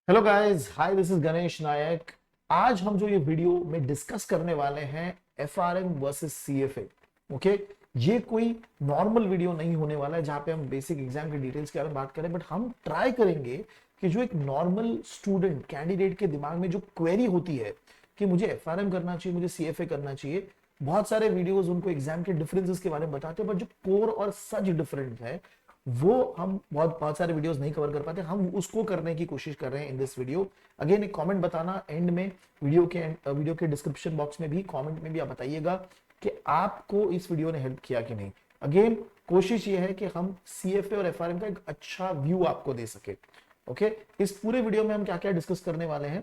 Hello guys, hi, this is Ganesh Nayak. आज हम जो ये वीडियो में डिस्कस करने वाले हैं एफआरएम वर्सेस सीएफए। ओके, ये कोई नॉर्मल वीडियो नहीं होने वाला है जहां पे हम बेसिक एग्जाम के डिटेल्स के बारे में बात करें, बट हम ट्राई करेंगे कि जो एक नॉर्मल स्टूडेंट कैंडिडेट के दिमाग में जो क्वेरी होती है कि मुझे एफआरएम करना चाहिए, मुझे सीएफए करना चाहिए। बहुत सारे वीडियोस उनको एग्जाम के डिफरेंसेस के बारे में बताते हैं, बट जो कोर और सच डिफरेंस है वो हम बहुत बहुत सारे वीडियोस नहीं कवर कर पाते। हम उसको करने की कोशिश कर रहे हैं इन दिस वीडियो। अगेन एक कमेंट बताना एंड में, वीडियो के डिस्क्रिप्शन बॉक्स में भी कमेंट में भी आप बताइएगा कि आपको इस वीडियो ने हेल्प किया कि नहीं। अगेन कोशिश ये है कि हम सीएफए और एफआरएम का एक अच्छा व्यू आपको दे सके। ओके, इस पूरे वीडियो में हम क्या क्या डिस्कस करने वाले हैं।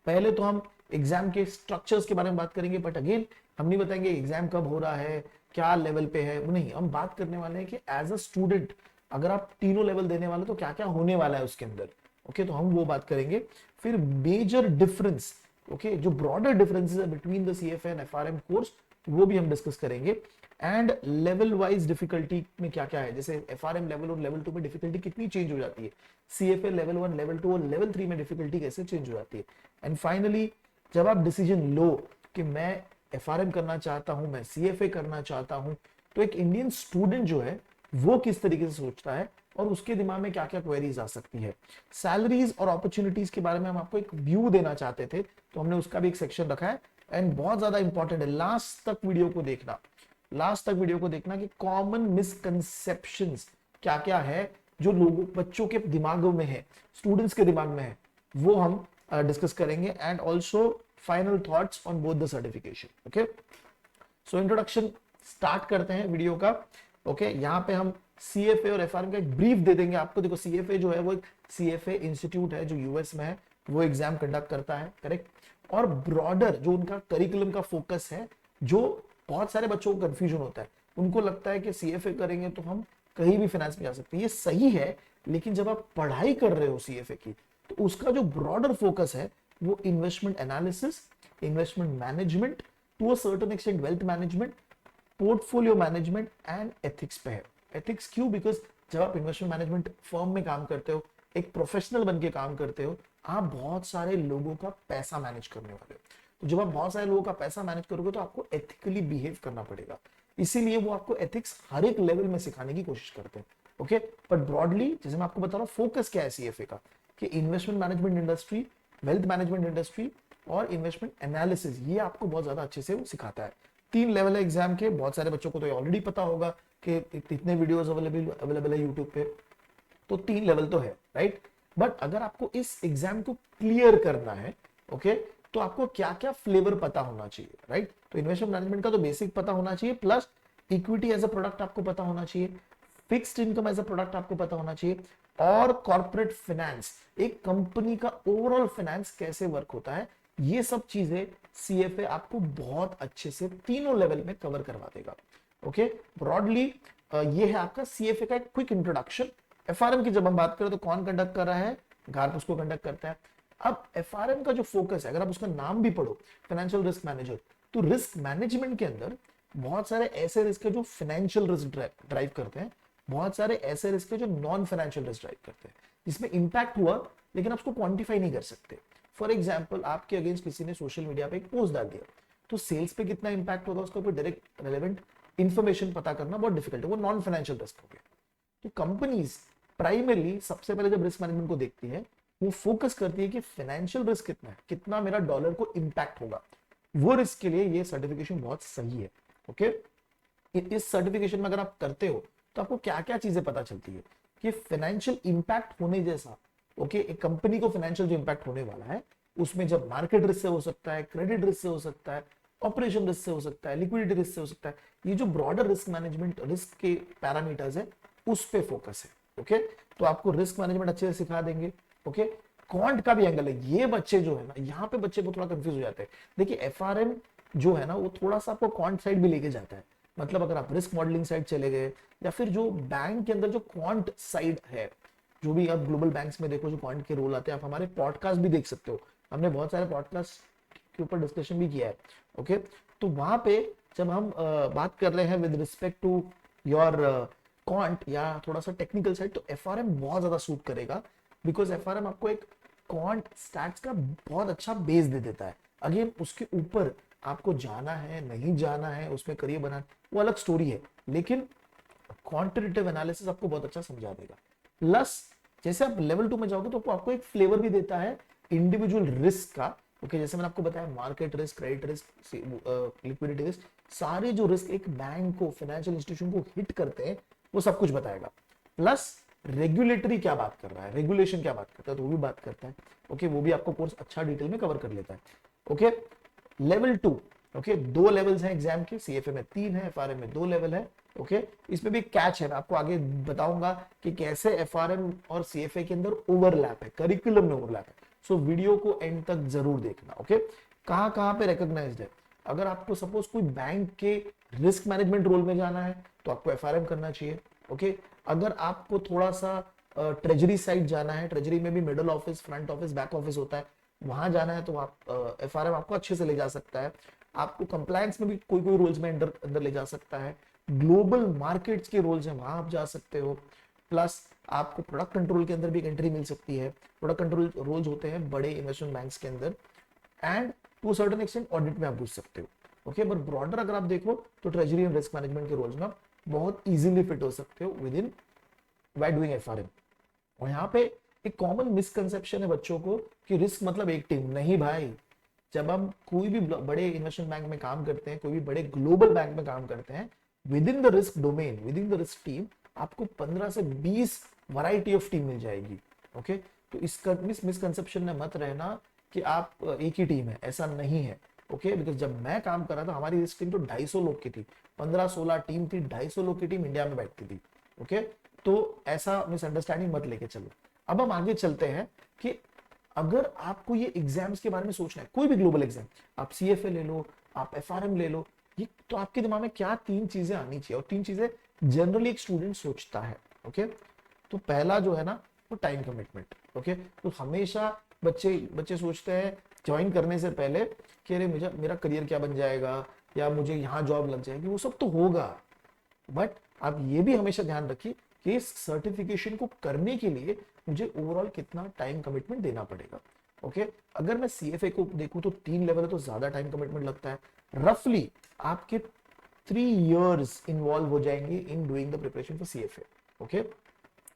पहले तो हम एग्जाम के स्ट्रक्चर्स के बारे में बात करेंगे, बट अगेन हम नहीं बताएंगे एग्जाम कब हो रहा है, क्या लेवल पे है, वो नहीं। हम बात करने वाले हैं कि एज अ स्टूडेंट अगर आप तीनों लेवल देने वाले तो क्या क्या होने वाला है उसके अंदर। ओके, तो हम वो बात करेंगे। फिर मेजर डिफरेंस, ओके, जो ब्रॉडर डिफरेंसेस है between the CFA and FRM course, वो भी हम डिस्कस करेंगे। एंड लेवल वाइज डिफिकल्टी में क्या क्या है, जैसे एफआरएम लेवल और लेवल 2 में डिफिकल्टी कितनी चेंज हो जाती है, सीएफए लेवल 1, लेवल 2 और लेवल 3 में डिफिकल्टी कैसे चेंज हो जाती है। एंड फाइनली जब आप डिसीजन लो कि मैं एफआरएम करना चाहता हूं, मैं सीएफए करना चाहता हूं, तो एक इंडियन स्टूडेंट जो है वो किस तरीके से सोचता है और उसके दिमाग में क्या क्या क्वेरीज आ सकती है। सैलरीज और अपॉर्चुनिटीज के बारे में हम आपको एक व्यू देना चाहते थे, तो हमने उसका भी एक सेक्शन रखा है। एंड बहुत ज्यादा इंपॉर्टेंट है, लास्ट तक वीडियो को देखना, लास्ट तक वीडियो को देखना कि कॉमन मिसकंसेप्शंस क्या क्या है जो लोगों बच्चों के दिमागों में है, स्टूडेंट्स के दिमाग में है, वो हम डिस्कस करेंगे। And also final thoughts on both the certification. Okay, so introduction start करते हैं वीडियो का। ओके, यहाँ पे हम सीएफए और एफआरएम का एक ब्रीफ दे देंगे आपको। देखो, सीएफए जो है वो एक सीएफए इंस्टीट्यूट है जो यूएस में है, वो एग्जाम कंडक्ट करता है, करेक्ट। और ब्रॉडर जो उनका करिकुलम का फोकस है, जो बहुत सारे बच्चों को कंफ्यूजन होता है, उनको लगता है कि सीएफए करेंगे तो हम कहीं भी फाइनेंस में जा सकते हैं। ये सही है, लेकिन जब आप पढ़ाई कर रहे हो सीएफए की, तो उसका जो ब्रॉडर फोकस है वो investment analysis, investment management, to a certain extent wealth management, portfolio management and ethics पे है। एथिक्स क्यों? बिकॉज जब आप इन्वेस्टमेंट मैनेजमेंट फर्म में काम करते हो, एक प्रोफेशनल बन के काम करते हो, आप बहुत सारे लोगों का पैसा मैनेज करने वाले हो। तो जब आप बहुत सारे लोगों का पैसा मैनेज करोगे तो आपको एथिकली बिहेव करना पड़ेगा। इसीलिए वो आपको एथिक्स हर एक लेवल में सिखाने की कोशिश करते हैं। ओके, बट ब्रॉडली जैसे मैं आपको बता रहा हूँ, फोकस क्या है सीएफए का, कि investment management industry, wealth management industry और इन्वेस्टमेंट एनालिसिस, ये आपको बहुत ज्यादा अच्छे से वो सिखाता है। 3 लेवल है एग्जाम के, बहुत सारे बच्चों को तो ऑलरेडी पता होगा कि इतने वीडियोस अवेलेबल है यूट्यूब पे, तो 3 लेवल तो है, राइट। बट अगर आपको इस एग्जाम को क्लियर करना है, ओके, तो आपको क्या क्या फ्लेवर पता होना चाहिए, राइट। तो इन्वेस्टमेंट मैनेजमेंट का तो बेसिक पता होना चाहिए, plus equity as a product आपको पता होना चाहिए, fixed income as a product आपको पता होना चाहिए, और कॉर्पोरेट फाइनेंस, एक कंपनी का ओवरऑल फाइनेंस कैसे वर्क होता है, ये सब चीजें सीएफए आपको बहुत अच्छे से तीनों लेवल में कवर करवा देगा। ओके, ब्रॉडली ये है आपका सीएफए का एक क्विक इंट्रोडक्शन। एफआरएम की जब हम बात करें तो कौन कंडक्ट कर रहा है? गार्प उसको कंडक्ट करता है। अब एफआरएम का जो फोकस है, अगर आप उसका नाम भी पढ़ो, फाइनेंशियल रिस्क मैनेजर, तो रिस्क मैनेजमेंट के अंदर बहुत सारे ऐसे रिस्क है जो फाइनेंशियल रिस्क ड्राइव करते हैं, बहुत सारे ऐसे रिस्क है जो नॉन फाइनेंशियल रिस्क ड्राइव करते हैं, जिसमें इंपैक्ट हुआ लेकिन आप उसको क्वांटिफाई नहीं कर सकते। फॉर एग्जाम्पल, आपके अगेंस्ट किसी ने सोशल मीडिया पे एक पोस्ट डाल दिया, तो सेल्स पे कितना इंपैक्ट होगा उसका कोई डायरेक्ट रेलेवेंट इंफॉर्मेशन पता करना बहुत डिफिकल्ट है, वो नॉन फाइनेंशियल रिस्क हो गया। तो कंपनीज प्राइमरली सबसे पहले जब रिस्क मैनेजमेंट को देखती है, वो फोकस करती है कि फाइनेंशियल रिस्क कितना है, कितना मेरा डॉलर को इंपैक्ट होगा। वो रिस्क के लिए ये सर्टिफिकेशन बहुत सही है। ओके, इस सर्टिफिकेशन में अगर आप करते हो तो आपको क्या क्या चीजें पता चलती है कि फाइनेंशियल इंपैक्ट होने जैसा, ओके, एक कंपनी को फाइनेंशियल जो इंपैक्ट होने वाला है, उसमें जब मार्केट रिस्क से हो सकता है, क्रेडिट रिस्क से हो सकता है, ऑपरेशन रिस्क से हो सकता है, लिक्विडिटी रिस्क से हो सकता है, ये जो ब्रॉडर रिस्क मैनेजमेंट रिस्क के पैरामीटर्स है, उस पे फोकस है। ओके, तो आपको रिस्क मैनेजमेंट अच्छे से सिखा देंगे। ओके, क्वांट का भी एंगल है। ये बच्चे जो है ना, यहाँ पे बच्चे को थोड़ा कंफ्यूज हो जाते हैं। देखिए, एफआरएम जो है ना, वो थोड़ा सा आपको क्वांट साइड भी लेके जाता है। मतलब अगर आप रिस्क मॉडलिंग साइड चले गए, या फिर जो बैंक के अंदर जो क्वांट साइड है, जो भी आप ग्लोबल बैंक्स में देखो जो क्वांट के रोल आते हैं, आप हमारे पॉडकास्ट भी देख सकते हो, हमने बहुत सारे पॉडकास्ट के ऊपर डिस्कशन भी किया है। ओके, तो वहां पे जब हम बात कर रहे हैं with respect to your quant या थोड़ा सा टेक्निकल साइड, तो एफआरएम बहुत ज्यादा सूट करेगा, बिकॉज एफआरएम आपको एक क्वांट स्टैट्स का बहुत अच्छा बेस दे देता है। अगेन उसके ऊपर आपको जाना है नहीं जाना है, उसमें करियर बनाना, वो अलग स्टोरी है, लेकिन क्वांटिटेटिव एनालिसिस आपको बहुत अच्छा समझा देगा। प्लस जैसे आप लेवल 2 में जाओगे तो आपको एक फ्लेवर भी देता है इंडिविजुअल रिस्क का। ओके, जैसे मैंने आपको बताया market risk, credit risk, liquidity risk, सारे जो रिस्क एक बैंक को, फाइनेंशियल इंस्टीट्यूशन को हिट करते हैं, वो सब कुछ बताएगा। प्लस रेगुलेटरी क्या बात कर रहा है, रेगुलेशन क्या बात करता है, तो वो भी बात करता है। ओके, वो भी आपको कोर्स अच्छा डिटेल में कवर कर लेता है। ओके, लेवल 2, ओके, 2 लेवल्स हैं एग्जाम के, सीएफए में 3 है, एफआरएम में 2 लेवल है। ओके, इसमें भी कैच है, मैं आपको आगे बताऊंगा कि कैसे एफआरएम और सीएफए के अंदर ओवरलैप है, करिकुलम में ओवरलैप है। सो वीडियो को एंड तक जरूर देखना। ओके, कहां कहां पे रिकॉग्नाइज्ड है। अगर आपको सपोज कोई बैंक के रिस्क मैनेजमेंट रोल में जाना है तो आपको एफआरएम करना चाहिए। ओके, अगर आपको थोड़ा सा ट्रेजरी साइड जाना है, ट्रेजरी में भी middle office, front office, back office होता है, वहां जाना है तो आप एफआरएम आपको अच्छे से ले जा सकता है। आपको कंप्लायंस में भी कोई कोई रोल्स में अंदर ले जा सकता है। ग्लोबल मार्केट्स के रोल्स हैं, वहां आप जा सकते हो। प्लस आपको प्रोडक्ट कंट्रोल के अंदर भी एंट्री मिल सकती है। प्रोडक्ट कंट्रोल रोल्स होते हैं बड़े इन्वेस्टमेंट बैंक्स के अंदर, and to certain extent audit में आप घुस सकते हो। ओके, बट ब्रॉडर अगर आप देखो तो ट्रेजरी एंड रिस्क मैनेजमेंट के रोल्स में आप बहुत इजीली फिट हो सकते हो with in by doing FRM. और यहाँ पे एक कॉमन मिसकंसेप्शन है बच्चों को कि रिस्क मतलब एक टीम। नहीं भाई, जब हम कोई भी बड़े इन्वेस्टमेंट बैंक में काम करते हैं, कोई भी बड़े ग्लोबल बैंक में काम करते हैं, with in the risk domain, with in the risk team, आपको 15 से 20 वैरायटी ऑफ टीम मिल जाएगी। ओके, तो इसका मिसकंसेप्शन में मत रहना कि आप एक ही टीम है, ऐसा नहीं है। ओके, बिकॉज जब मैं काम कर रहा था हमारी रिस्क टीम तो 250 लोग की थी, 15-16 टीम थी, 250 लोग की टीम इंडिया में बैठती थी। ओके, तो ऐसा मिसअंडरस्टैंडिंग मत लेके चलो। अब हम आगे चलते हैं कि अगर आपको ये एग्जाम्स के बारे में सोचना है, कोई भी ग्लोबल एग्जाम, आप सीएफए ले लो, आप एफआरएम ले लो, ये तो आपके दिमाग में क्या 3 चीजें आनी चाहिए, और 3 चीजें जनरली एक स्टूडेंट सोचता है। ओके, तो पहला जो है ना वो टाइम कमिटमेंट। ओके, तो हमेशा बच्चे सोचते हैं ज्वाइन करने से पहले कि अरे मेरा करियर क्या बन जाएगा, या मुझे यहाँ जॉब लग जाएगी, वो सब तो होगा, बट आप ये भी हमेशा ध्यान रखिए कि इस सर्टिफिकेशन को करने के लिए मुझे ओवरऑल कितना टाइम कमिटमेंट देना पड़ेगा। ओके, अगर मैं सीएफए को देखूं तो 3 लेवल है तो ज्यादा टाइम कमिटमेंट लगता है। रफली आपके 3 इयर्स इन्वॉल्व हो जाएंगे in doing the preparation for CFA. Okay,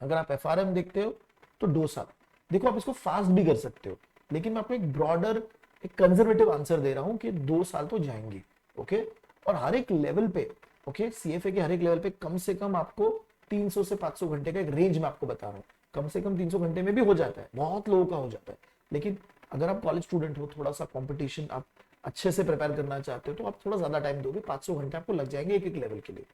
अगर आप एफआरएम देखते हो तो 2 साल। देखो, आप इसको फास्ट भी कर सकते हो, लेकिन मैं आपको एक ब्रॉडर, एक कंजर्वेटिव आंसर दे रहा हूं कि 2 साल तो जाएंगे। ओके, और हर एक लेवल पे, ओके, सीएफए के हर एक लेवल पे कम से कम आपको 300 से 500 घंटे का एक रेंज में आपको बता रहा हूँ। कम से कम 300 घंटे में भी हो जाता है, बहुत लोगों का हो जाता है। लेकिन अगर आप कॉलेज स्टूडेंट हो, थोड़ा सा कंपटीशन आप अच्छे से प्रिपेयर करना चाहते हो, तो आप थोड़ा ज्यादा टाइम दोगे, 500 घंटे आपको लग जाएंगे एक एक लेवल के लिए।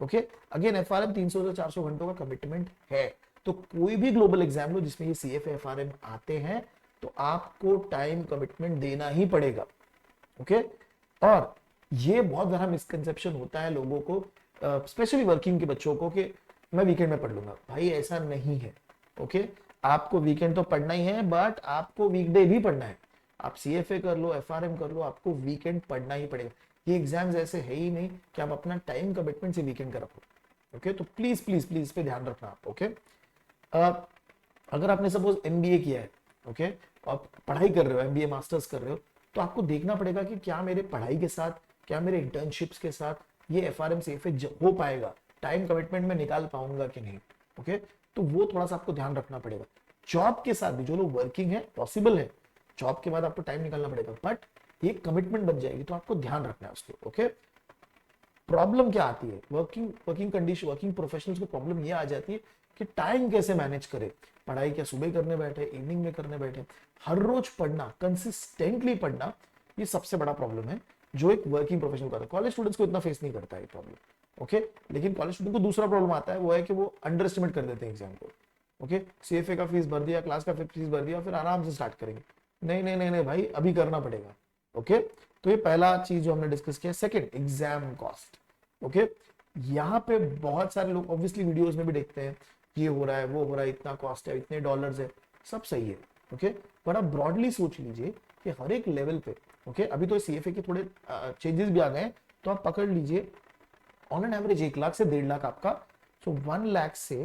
ओके, अगेन एफआरएम 300 से 400 घंटों का कमिटमेंट है। तो कोई भी ग्लोबल एग्जाम लो जिसमें ये सीएफए एफआरएम आते हैं, तो आपको टाइम कमिटमेंट देना ही पड़ेगा। ओके, और ये बहुत बड़ा मिसकंसेप्शन होता है लोगों को, स्पेशली वर्किंग के बच्चों को, कि मैं वीकेंड में पढ़ लूंगा। भाई ऐसा नहीं है। ओके, आपको वीकेंड तो पढ़ना ही है, बट आपको वीकडे भी पढ़ना है। आप सीएफए कर लो, एफआरएम कर लो, आपको वीकेंड पढ़ना ही पड़ेगा। ये एग्जाम्स ऐसे है ही नहीं कि आप अपना टाइम कमिटमेंट से वीकेंड का रखो। ओके, तो प्लीज प्लीज प्लीज इस पे ध्यान रखना आप। ओके, अगर आपने सपोज एमबीए किया है, ओके, आप पढ़ाई कर रहे हो, एमबीए मास्टर्स कर रहे हो, तो आपको देखना पड़ेगा कि क्या मेरे पढ़ाई के साथ, क्या मेरे इंटर्नशिप्स के साथ ये एफआरएम सीएफए हो पाएगा, टाइम कमिटमेंट में निकाल पाऊंगा कि नहीं। ओके, तो वो थोड़ा सा आपको ध्यान रखना पड़ेगा। जॉब के साथ भी जो लोग वर्किंग है, पॉसिबल है, जॉब के बाद आपको टाइम निकालना पड़ेगा, बट ये कमिटमेंट बन जाएगी, तो आपको ध्यान रखना है उसको। ओके, प्रॉब्लम क्या आती है वर्किंग कंडीशन, वर्किंग प्रोफेशनल्स को प्रॉब्लम ये आ जाती है कि टाइम कैसे मैनेज करे। पढ़ाई क्या सुबह करने बैठे, इवनिंग में करने बैठे, हर रोज पढ़ना, कंसिस्टेंटली पढ़ना, ये सबसे बड़ा प्रॉब्लम है जो एक वर्किंग प्रोफेशनल करता है। कॉलेज स्टूडेंट्स को इतना फेस नहीं करता है प्रॉब्लम। ओके, लेकिन कॉलेज स्टूडेंट को दूसरा प्रॉब्लम आता है, वो है कि वो अंडर एस्टिमेट कर देते हैं एग्जाम को। ओके, सीएफए का फीस भर दिया, क्लास का फीस भर दिया, फिर आराम से स्टार्ट करेंगे। नहीं नहीं नहीं नहीं भाई, अभी करना पड़ेगा। ओके, तो ये पहला चीज जो हमने डिस्कस किया। Second, exam cost. ओके, यहाँ पे बहुत सारे लोग ऑब्वियसली वीडियोस में भी देखते हैं, ये हो रहा है, वो हो रहा है, इतना कॉस्ट है, इतने डॉलर्स है, सब सही है। ओके, पर आप ब्रॉडली सोच लीजिए कि हर एक लेवल पे, ओके, अभी तो सीएफए के थोड़े चेंजेस भी आ गए, तो आप पकड़ लीजिए ऑन एन एवरेज 1 लाख से 1.5 लाख आपका, तो 1 लाख से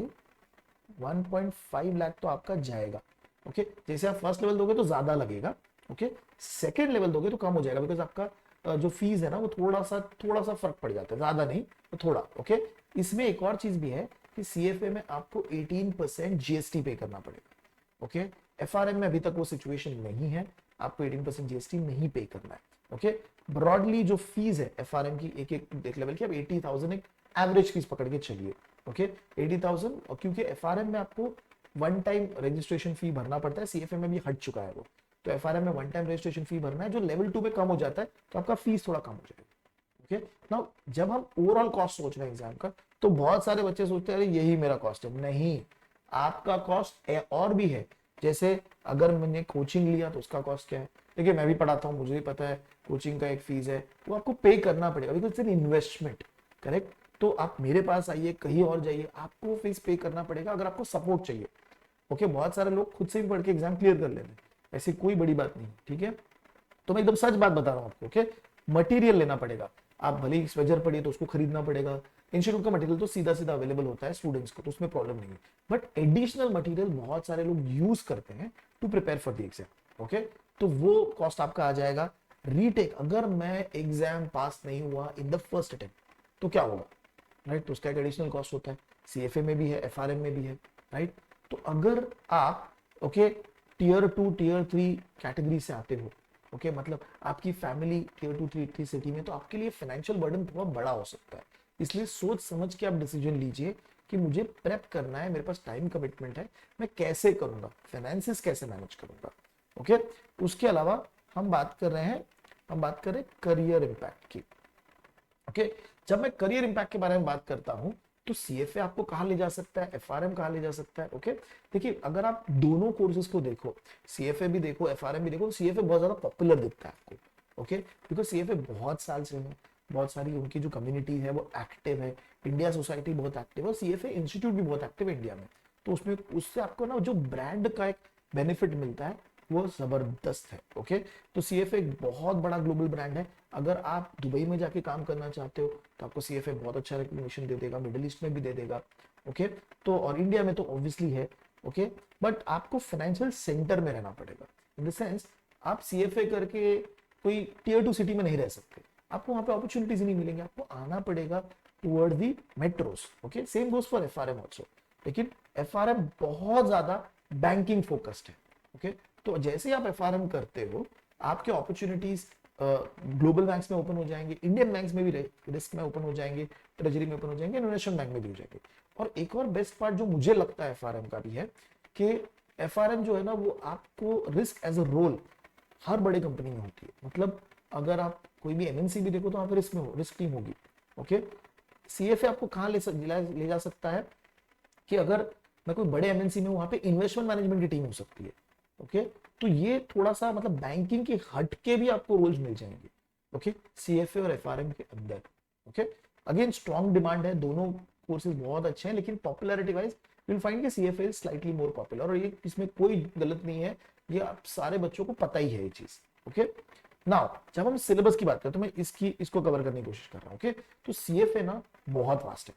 1.5 लाख तो आपका जाएगा। ओके, जैसे आप फर्स्ट लेवल दोगे तो ज्यादा लगेगा, ओके, सेकेंड लेवल दोगे तो कम हो जाएगा, बिकॉज आपका जो फीस है ना वो थोड़ा सा फर्क पड़ जाता है, ज्यादा नहीं तो थोड़ा, ओके। इसमें एक और चीज भी है कि सीएफए में आपको 18% जीएसटी पे करना पड़ेगा, ओके। एफआरएम में अभी तक वो सिचुएशन नहीं है, आपको 18% जीएसटी नहीं पे करना है, ओके। ब्रॉडली जो फीस है एफआरएम की एक लेवल की, अब 80,000 एक एवरेज फीस पकड़ के चलिए, ओके, 80,000। और क्योंकि एफआरएम में आपको वन टाइम रजिस्ट्रेशन फी भरना पड़ता है, सीएफए में भी हट चुका है वो, तो एफआरएम में वन टाइम रजिस्ट्रेशन फी भरना है, जो लेवल 2 में कम हो जाता है तो आपका फीस थोड़ा कम हो जाएगा, ओके। नाउ जब हम ओवरऑल कॉस्ट सोच रहे हैं एग्जाम का, तो बहुत सारे बच्चे सोचते हैं अरे यही मेरा कॉस्ट है, नहीं, आपका कॉस्ट और भी है। जैसे अगर मैंने कोचिंग लिया तो उसका कॉस्ट क्या है, देखिए मैं भी पढ़ाता हूँ, मुझे भी पता है कोचिंग का एक फीस है, वो आपको पे करना पड़ेगा, because it's an investment, correct. तो आप मेरे पास आइए, कहीं और जाइए, आपको फीस पे करना पड़ेगा अगर आपको सपोर्ट चाहिए, ओके। बहुत सारे लोग खुद से भी पढ़ के एग्जाम क्लियर कर लेते हैं, ऐसी कोई बड़ी बात नहीं, ठीक है। तो मैं एकदम सच बात बता रहा हूँ आपको, ओके। मटेरियल लेना पड़ेगा, आप भले ही स्वेजर पढ़िए तो उसको खरीदना पड़ेगा, इंस्टीट्यूट का मटेरियल तो सीधा सीधा अवेलेबल होता है स्टूडेंट्स को, तो उसमें प्रॉब्लम नहीं है, बट एडिशनल मटेरियल बहुत सारे लोग यूज करते हैं to prepare for the exam, okay. तो वो कॉस्ट आपका आ जाएगा। रीटेक, अगर मैं एग्जाम पास नहीं हुआ इन द फर्स्ट अटेम्प्ट तो क्या होगा, राइट, तो उसका एक एडिशनल कॉस्ट होता है, सीएफए में भी है, एफआरएम में भी है, राइट। तो अगर आप, ओके, टीयर 2 टीयर 3 कैटेगरी से आते हो, ओके, मतलब आपकी फैमिली टीयर 2 टीयर 3 सिटी में, तो आपके लिए फाइनेंशियल बर्डन थोड़ा बड़ा हो सकता है, इसलिए सोच समझ के आप डिसीजन लीजिए कि मुझे प्रेप करना है, मेरे पास टाइम कमिटमेंट है, मैं कैसे करूंगा, फाइनेंसिस कैसे मैनेज करूंगा, ओके। उसके अलावा हम बात कर रहे हैं करियर इंपैक्ट की, ओके। जब मैं करियर इंपैक्ट के बारे में बात करता हूं तो सीएफए आपको कहां ले जा सकता है, एफआरएम कहां ले जा सकता है, ओके। देखिए अगर आप दोनों कोर्सेज को देखो, सीएफए भी देखो एफआरएम भी देखो, सीएफए बहुत ज्यादा पॉपुलर दिखता है आपको, ओके, बिकॉज सीएफए बहुत साल से है, बहुत सारी उनकी जो कम्युनिटी है वो एक्टिव है, इंडिया सोसाइटी बहुत एक्टिव है, और सीएफए इंस्टीट्यूट भी बहुत एक्टिव है इंडिया में, तो उसमें उससे आपको ना जो ब्रांड का एक बेनिफिट मिलता है वो जबरदस्त है, ओके। तो सीएफए एक बहुत बड़ा ग्लोबल ब्रांड है, अगर आप दुबई में जाके काम करना चाहते हो तो आपको सीएफए बहुत अच्छा रिकॉग्निशन दे देगा, मिडिल ईस्ट में भी दे देगा, ओके। तो और इंडिया में तो ऑब्वियसली है, ओके, बट आपको फाइनेंशियल सेंटर में रहना पड़ेगा, इन द सेंस आप सीएफए करके कोई टियर 2 सिटी में नहीं रह सकते, आपको वहां पे अपॉर्चुनिटीज नहीं मिलेंगे, आपको आना पड़ेगा toward the metros, okay. Same goes for FRM also, लेकिन एफआरएम बहुत ज्यादा बैंकिंग फोकस्ड है, ओके। तो जैसे आप एफआरएम करते हो आपके अपॉर्चुनिटीज ग्लोबल बैंक्स में ओपन हो जाएंगे, इंडियन बैंक्स में भी रिस्क में ओपन हो जाएंगे, ट्रेजरी में ओपन हो जाएंगे, इंडोनेशियन बैंक में भी हो जाएंगे। और एक और बेस्ट पार्ट जो मुझे लगता है एफआरएम का भी है कि एफआरएम जो है ना वो आपको रिस्क एज अ रोल हर बड़े कंपनी में होती है, मतलब अगर आप कोई भी एमएनसी भी देखो तो वहां पर रिस्क टीम होगी, ओके। सीएफए आपको कहां ले जा सकता है कि अगर मैं कोई बड़े एमएनसी में, वहां पे इन्वेस्टमेंट मैनेजमेंट की टीम हो सकती है, ओके। तो ये थोड़ा सा मतलब बैंकिंग की हट के भी आपको रोल्स मिल जाएंगे, ओके, सीएफए और एफआरएम के अंदर, ओके। अगेन स्ट्रॉन्ग डिमांड है, दोनों कोर्सेज बहुत अच्छे हैं, लेकिन पॉपुलैरिटी वाइज विल फाइंड कि CFA is slightly more popular, और ये इसमें कोई गलत नहीं है, ये आप सारे बच्चों को पता ही है ये चीज, ओके। नाउ जब हम सिलेबस की बात करें तो मैं इसको कवर करने की कोशिश कर रहा हूँ, ओके। तो सीएफए ना बहुत वास्ट है,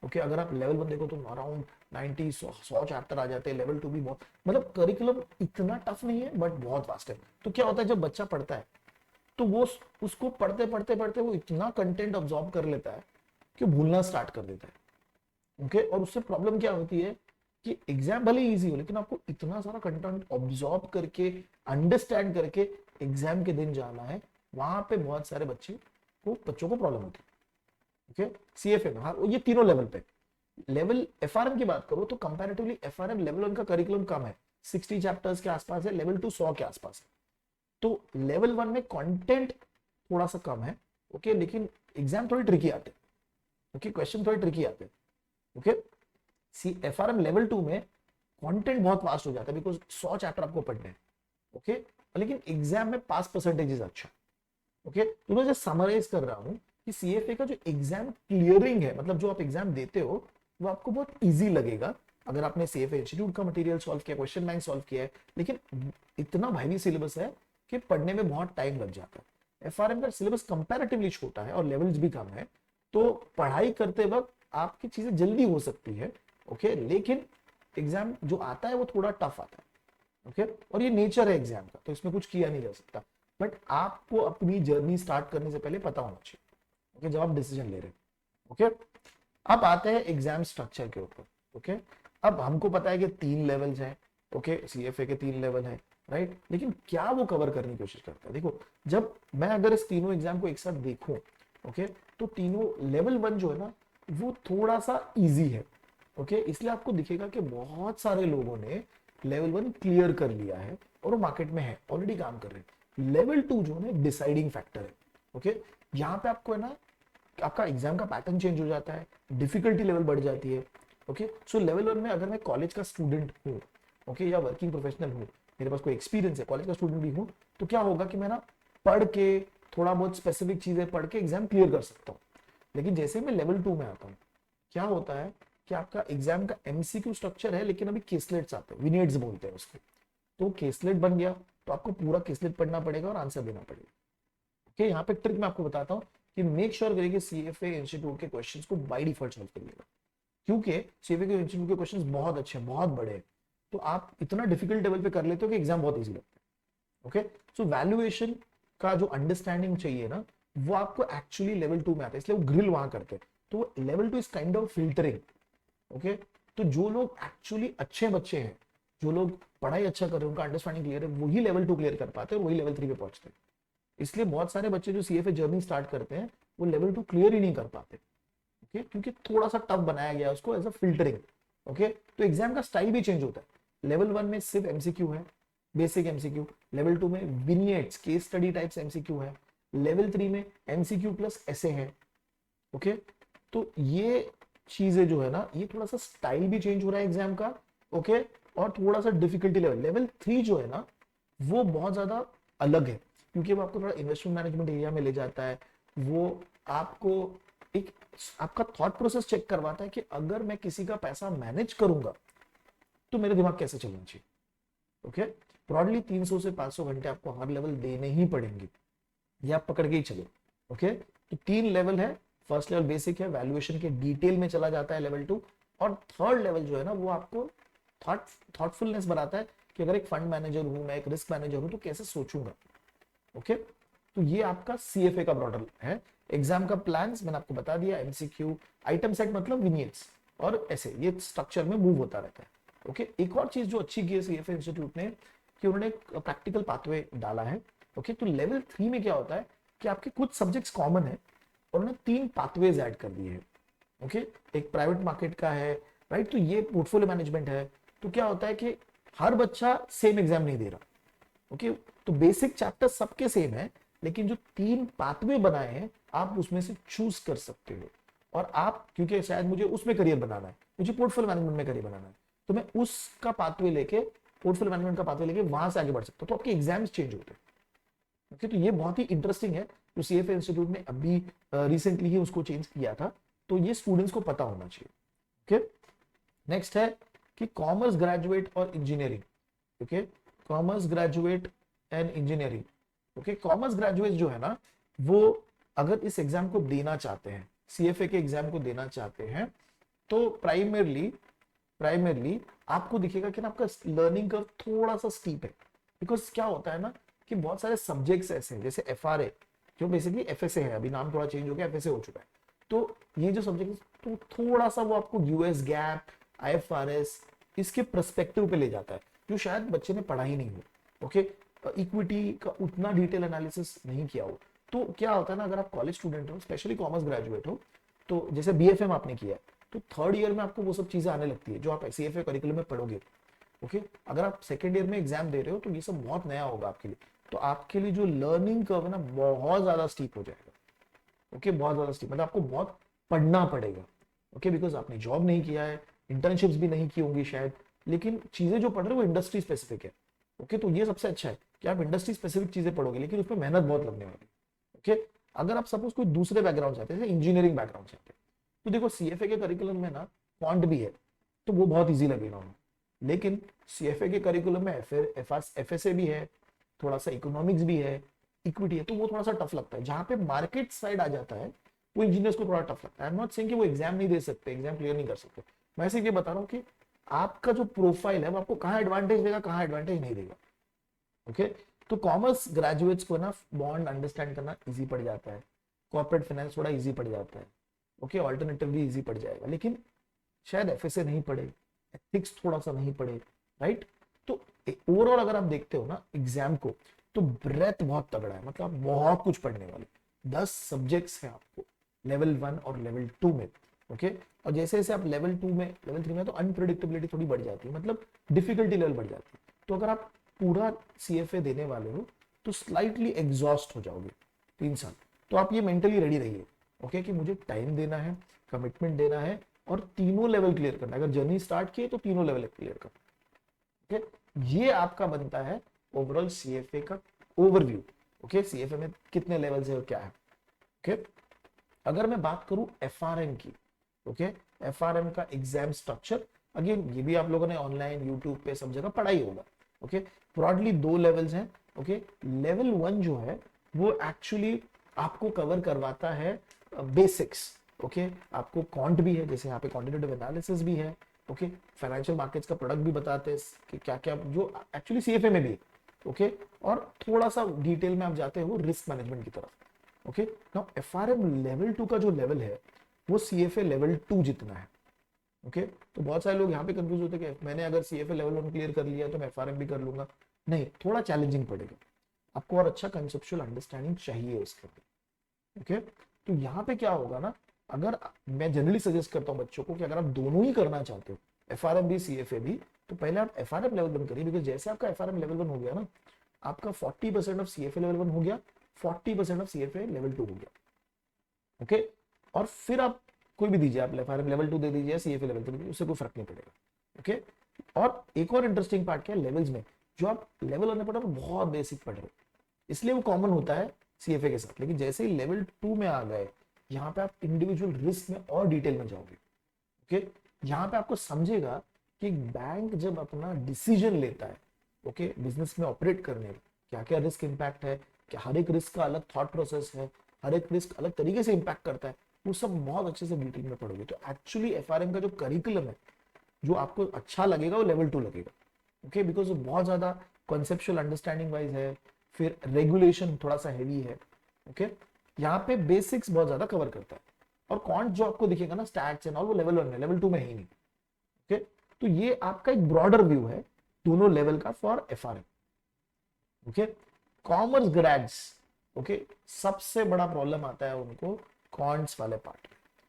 ओके। अगर आप लेवल 1 देखो तो अराउंड 100 चैप्टर आ जाते हैं, लेवल 2 भी बहुत, मतलब करिकुलम इतना टफ नहीं है बट बहुत फास्ट है। तो क्या होता है जब बच्चा पढ़ता है तो वो उसको पढ़ते पढ़ते पढ़ते वो इतना कंटेंट ऑब्जॉर्व कर लेता है कि भूलना स्टार्ट कर देता है, ओके। और उससे प्रॉब्लम क्या होती है कि एग्जाम भले इजी हो लेकिन आपको इतना सारा कंटेंट ऑब्जॉर्व करके अंडरस्टैंड करके एग्जाम के दिन जाना है, वहां पे बहुत सारे बच्चों को प्रॉब्लम होती है, ओके। सीएफए में हाँ ये तीनों लेवल पे, लेवल एफआरएम की बात करो तो कंपैरेटिवली एफआरएम लेवल 1 का करिकुलम कम है, 60 चैप्टर्स के आसपास है, लेवल 2 100 के आसपास है। तो लेवल 1 में कंटेंट थोड़ा सा कम है, ओके, लेकिन एग्जाम थोड़ी ट्रिकी आते हैं, ओके, क्वेश्चन थोड़े ट्रिकी आते हैं, ओके। सी एफआरएम लेवल 2 में कंटेंट बहुत फास्ट हो जाता है बिकॉज 100 चैप्टर आपको पढ़ने हैं, ओके, लेकिन एग्जाम में पास परसेंटेज अच्छा, ओके। तो मैं जस्ट समराइज कर रहा हूं कि सीएफए का जो एग्जाम क्लियरिंग है, मतलब जो आप एग्जाम देते हो वो आपको बहुत इजी लगेगा अगर आपने सीएफए इंस्टीट्यूट का मटेरियल सॉल्व किया, क्वेश्चन बैंक सॉल्व किया है, लेकिन इतना भारी सिलेबस है कि पढ़ने में बहुत टाइम लग जाता है। एफआरएम का सिलेबस कंपैरेटिवली छोटा है और लेवल्स भी कम है, तो पढ़ाई करते वक्त आपकी चीजें जल्दी हो सकती है, ओके, लेकिन एग्जाम जो आता है वो थोड़ा टफ आता है, ओके, और ये नेचर है एग्जाम का, तो इसमें कुछ किया नहीं जा सकता, बट आपको अपनी जर्नी स्टार्ट करने से पहले पता होना चाहिए, ओके, जब आप डिसीजन ले रहे हैं। ओके, अब आते हैं एग्जाम स्ट्रक्चर के ऊपर। ओके, अब हमको पता है कि 3 लेवल्स हैं, ओके, सीएफए के 3 लेवल हैं, राइट, लेकिन क्या वो कवर करने की कोशिश करता है? देखो, जब मैं अगर इस तीनों एग्जाम को एक साथ देखूं, ओके, तो तीनों लेवल 1 जो है ना, वो थोड़ा सा इजी है। ओके, इसलिए आपको दिखेगा कि बहुत सारे लोगों ने लेवल 1 क्लियर कर लिया है और वो मार्केट में है, ऑलरेडी काम कर रहे हैं। लेवल 2 जो है डिसाइडिंग फैक्टर है। ओके, यहाँ पे आपको है ना, आपका एग्जाम का पैटर्न चेंज हो जाता है, डिफिकल्टी लेवल बढ़ जाती है। ओके, सो लेवल 1 में अगर मैं कॉलेज का स्टूडेंट हूँ, ओके, या वर्किंग प्रोफेशनल हूँ, मेरे पास कोई एक्सपीरियंस है, कॉलेज का स्टूडेंट भी हूँ, तो क्या होगा कि मैं ना पढ़ के, थोड़ा बहुत स्पेसिफिक चीजें पढ़ के एग्जाम क्लियर कर सकता हूँ। लेकिन जैसे मैं लेवल 2 में आता हूँ, क्या होता है कि आपका एग्जाम का एमसीक्यू स्ट्रक्चर है, लेकिन अभी केसलेट्स आते हैं, विनेट्स बोलते हैं उसको। तो केसलेट बन गया तो आपको पूरा केसलेट पढ़ना पड़ेगा और आंसर देना पड़ेगा। ओके, यहाँ पे ट्रिक मैं आपको बताता हूँ कि मेक श्योर करिए कि सीएफए इंस्टीट्यूट के क्वेश्चंस को बाय डिफॉल्ट सॉल्व करिएगा, क्योंकि सीएफए के इंस्टीट्यूट के क्वेश्चंस बहुत अच्छे हैं, बहुत बड़े हैं, तो आप इतना डिफिकल्ट लेवल पे कर लेते हो कि एग्जाम बहुत इजी लगता है। ओके, सो वैल्यूएशन का जो अंडरस्टैंडिंग चाहिए ना, वो आपको एक्चुअली लेवल 2 में आता है, इसलिए वो ग्रिल वहां करते हैं। तो level 2 is kind of filtering. Okay, तो जो लोग एक्चुअली अच्छे बच्चे हैं, जो लोग पढ़ाई अच्छा कर रहे हैं, उनका अंडरस्टैंडिंग क्लियर है, वही लेवल 2 क्लियर कर पाते हैं और वही लेवल 3 पे पहुंचते हैं। इसलिए बहुत सारे बच्चे जो सीएफए जर्नी स्टार्ट करते हैं, वो लेवल 2 क्लियर ही नहीं कर पाते। ओके, क्योंकि थोड़ा सा टफ बनाया गया उसको एज अ फिल्टरिंग। ओके, तो एग्जाम का स्टाइल भी चेंज होता है। लेवल 1 में सिर्फ एमसीक्यू है, बेसिक एमसीक्यू। लेवल 2 में विनियट्स, केस स्टडी टाइप्स एमसीक्यू है। लेवल 3 में एमसीक्यू प्लस ऐसे है। ओके, तो ये चीजें जो है ना, ये थोड़ा सा स्टाइल भी चेंज हो रहा है एग्जाम का। ओके, और थोड़ा सा डिफिकल्टी लेवल, लेवल 3 जो है ना, वो बहुत ज्यादा अलग है, क्योंकि वो आपको थोड़ा इन्वेस्टमेंट मैनेजमेंट एरिया में ले जाता है। वो आपको एक, आपका थॉट प्रोसेस चेक करवाता है कि अगर मैं किसी का पैसा मैनेज करूंगा तो मेरा दिमाग कैसे चलना चाहिए। ओके, ब्रॉडली 300 से 500 घंटे आपको हर लेवल देने ही पड़ेंगे, ये आप पकड़ के ही चलो। ओके, तो 3 लेवल है। फर्स्ट लेवल बेसिक है, वैल्यूएशन के डिटेल में चला जाता है लेवल 2, और थर्ड लेवल जो है ना, वो आपको थॉटफुलनेस बनाता है कि अगर एक फंड मैनेजर हूं मैं, एक रिस्क मैनेजर हूं, तो कैसे सोचूंगा। ओके, तो ये आपका सीएफए का ब्रॉडर है। एग्जाम का प्लान्स मैंने आपको बता दिया, एमसीक्यू, आइटम सेट मतलब विनियट्स, और ऐसे ये स्ट्रक्चर में मूव होता रहता है। ओके, एक और चीज जो अच्छी की है सीएफए इंस्टीट्यूट ने, कि उन्होंने प्रैक्टिकल पाथवे डाला है। ओके, तो लेवल 3 में क्या होता है कि आपके कुछ सब्जेक्ट्स कॉमन है और उन्होंने 3 पाथवेज ऐड कर दिए हैं। ओके, एक प्राइवेट मार्केट का है, राइट, तो ये पोर्टफोलियो मैनेजमेंट है। तो क्या होता है कि हर बच्चा सेम एग्जाम नहीं दे रहा। ओके, तो बेसिक चैप्टर सबके सेम है, लेकिन जो 3 पाथवे बनाए हैं, आप उसमें से चूज कर सकते हो। और आप, क्योंकि शायद मुझे उसमें करियर बनाना है, मुझे पोर्टफोलियो मैनेजमेंट में करियर बनाना है, तो मैं उसका पाथवे लेके, पोर्टफोलियो मैनेजमेंट का पाथवे लेके वहां से आगे बढ़ सकता हूं, तो आपके एग्जाम्स चेंज होते हैं। ओके, तो ये बहुत ही इंटरेस्टिंग है, जो सीएफए इंस्टीट्यूट ने अभी रिसेंटली ही उसको चेंज किया था, तो ये स्टूडेंट्स को पता होना चाहिए। ओके, नेक्स्ट है कि कॉमर्स ग्रेजुएट और engineering. Okay, commerce graduate and engineering. Okay, commerce graduate जो है ना, वो अगर इस एग्जाम को देना चाहते हैं, सीएफए के एग्जाम को देना चाहते हैं, तो प्राइमरली आपको दिखेगा कि ना, आपका लर्निंग कर्व थोड़ा सा स्टीप है। बिकॉज क्या होता है ना, कि बहुत सारे सब्जेक्ट्स ऐसे हैं, जैसे एफआरए, जो बेसिकली एफएसए है, अभी नाम थोड़ा चेंज हो गया, एफएसए हो चुका है। तो ये जो सब्जेक्ट, तो थोड़ा सा वो आपको यूएस गैप, आईएफआरएस, इसके पर्सपेक्टिव पे ले जाता है, जो शायद बच्चे ने पढ़ा ही नहीं हो। ओके, इक्विटी का उतना डिटेल एनालिसिस नहीं किया हो। तो क्या होता है ना, अगर आप कॉलेज स्टूडेंट हो, स्पेशली कॉमर्स ग्रेजुएट हो, तो जैसे बीएफएम आपने किया है, तो थर्ड ईयर में आपको वो सब चीजें आने लगती है जो आप सीएफए करिकुलम में पढ़ोगे। ओके, अगर आप सेकेंड ईयर में एग्जाम दे रहे हो, तो ये सब बहुत नया होगा आपके लिए, तो आपके लिए जो लर्निंग कर्व है ना, बहुत ज्यादा स्टीप हो जाएगा। ओके, बहुत ज्यादा स्टीप, मतलब आपको बहुत पढ़ना पड़ेगा। ओके, बिकॉज आपने जॉब नहीं किया है, इंटर्नशिप्स भी नहीं की होंगी शायद, लेकिन चीजें जो पढ़ रहे हो वो इंडस्ट्री स्पेसिफिक है। ओके, तो ये सबसे अच्छा है कि आप इंडस्ट्री स्पेसिफिक चीजें पढ़ोगे, लेकिन उसमें मेहनत बहुत लगने वाली है। ओके, अगर आप सपोज कोई दूसरे बैकग्राउंड चाहते हैं, इंजीनियरिंग बैकग्राउंड चाहते हैं, तो देखो सीएफए के करिकुलम में ना क्वांट भी है, तो वो बहुत इजी लगेगा उन्हें। लेकिन सीएफए के करिकुलम में एफएसए भी है, थोड़ा सा इकोनॉमिक्स भी है, इक्विटी है, तो वो थोड़ा सा टफ लगता है। जहां पे मार्केट साइड आ जाता है, वो इंजीनियर्स को थोड़ा टफ लगता है। आई एम नॉट सेइंग कि वो एग्जाम नहीं दे सकते, एग्जाम क्लियर नहीं कर सकते, मैं सिर्फ ये बता रहा हूँ कि आपका जो प्रोफाइल है वो आपको कहाँ एडवांटेज देगा, कहाँ एडवांटेज नहीं देगा। ओके, तो कॉमर्स ग्रेजुएट्स को ना बॉन्ड अंडरस्टैंड करना इजी पड़ जाता है, कॉर्पोरेट फाइनेंस थोड़ा इजी पड़ जाता है, ओके, ऑल्टरनेटिव भी इजी पड़ जाएगा, लेकिन शायद एफएसए नहीं पढ़े, एथिक्स थोड़ा सा नहीं पढ़े, राइट। तो ओवरऑल अगर आप देखते हो ना एग्जाम को, तो ब्रेथ बहुत तगड़ा है, मतलब आप बहुत कुछ पढ़ने वाले, 10 सब्जेक्ट्स हैं आपको लेवल 1 और लेवल 2 में, ओके। और जैसे जैसे आप लेवल 2 में, लेवल 3 में, तो अनप्रिडिक्टेबिलिटी थोड़ी बढ़ जाती है, मतलब डिफिकल्टी लेवल बढ़ जाती है। तो अगर आप पूरा सीएफए देने वाले हो तो स्लाइटली एग्जॉस्ट हो जाओगे 3 साल। तो आप ये मेंटली रेडी रहिए, ओके, कि मुझे टाइम देना है, कमिटमेंट देना है, और तीनों लेवल क्लियर करना है। अगर जर्नी स्टार्ट की तो तीनों लेवल क्लियर करना, ओके। ये आपका बनता है ओवरऑल सीएफए का ओवरव्यू, ओके। सीएफए में कितने लेवल्स है और क्या है, ओके। अगर मैं बात करूं एफआरएम की, ओके, एफआरएम का एग्जाम स्ट्रक्चर, अगेन ये भी आप लोगों ने ऑनलाइन यूट्यूब पे सब जगह पढ़ा ही होगा, ओके। ब्रॉडली 2 लेवल्स हैं, ओके। लेवल 1 जो है वो एक्चुअली आपको कवर करवाता है बेसिक्स, ओके। आपको क्वांट भी है, जैसे यहाँ पे क्वांटिटेटिव एनालिसिस भी है, ओके। फाइनेंशियल मार्केट्स का प्रोडक्ट भी बताते हैं कि क्या क्या, जो एक्चुअली सीएफए में भी है, ओके। और थोड़ा सा डिटेल में आप जाते हो रिस्क मैनेजमेंट की तरफ, ओके। नाउ एफआरएम लेवल 2 का जो लेवल है वो सीएफए लेवल 2 जितना है, ओके। तो बहुत सारे लोग यहाँ पे कंफ्यूज होते हैं कि मैंने अगर सीएफए लेवल 1 क्लियर कर लिया तो मैं एफआरएम भी कर लूंगा। नहीं, थोड़ा चैलेंजिंग पड़ेगा आपको, और अच्छा कंसेप्चुअल अंडरस्टैंडिंग चाहिए उसके लिए, ओके। तो यहाँ पे क्या होगा ना, अगर मैं जनरली सजेस्ट करता हूँ बच्चों को कि अगर आप दोनों ही करना चाहते हो, एफआरएम भी सीएफए भी, तो पहले आप एफआरएम लेवल 1 करिए, बिकॉज जैसे आपका एफआरएम लेवल 1 हो गया ना, आपका 40% ऑफ सीएफए लेवल 1 हो गया, 40% ऑफ सीएफए लेवल 2 हो गया, ओके। और फिर आप कोई भी दीजिए, आप एफआरएम लेवल 2 दे दीजिए, सीएफए लेवल 2 दे दीजिए, उससे कोई फर्क नहीं पड़ेगा, ओके। और एक और इंटरेस्टिंग पार्ट क्या है, लेवल्स में जो आप लेवल 1 में पढ़ रहे हो बहुत बेसिक पढ़ रहे हो, इसलिए वो कॉमन होता है सीएफए के साथ, लेकिन जैसे ही लेवल 2 में आ गए, यहाँ पे आप इंडिविजुअल रिस्क में और डिटेल में जाओगे, ओके। यहाँ पे आपको समझेगा कि बैंक जब अपना डिसीजन लेता है, ओके, बिजनेस में ऑपरेट करने में क्या क्या रिस्क इंपैक्ट है, क्या हर एक रिस्क का अलग थॉट प्रोसेस है, हर एक रिस्क अलग तरीके से इंपैक्ट करता है, वो सब बहुत अच्छे से डिटेल में पढ़ोगे। तो एक्चुअली एफआरएम का जो करिकुलम है जो आपको अच्छा लगेगा वो लेवल 2 लगेगा, ओके, बिकॉज वो बहुत ज्यादा कॉन्सेप्चुअल अंडरस्टैंडिंग वाइज है, फिर रेगुलेशन थोड़ा सा हैवी है, ओके। यहाँ पे बेसिक्स बहुत ज्यादा कवर करता है, और क्वांट जो आपको दिखेगा ना, स्टैट्स एंड ऑल, वो लेवल 1 में, लेवल 2 में ही नहीं, ओके। तो ये आपका एक ब्रॉडर व्यू है दोनों लेवल का for FRM, okay. Commerce grades, okay, सबसे बड़ा प्रॉब्लम आता है उनको क्वांट्स वाले पार्ट,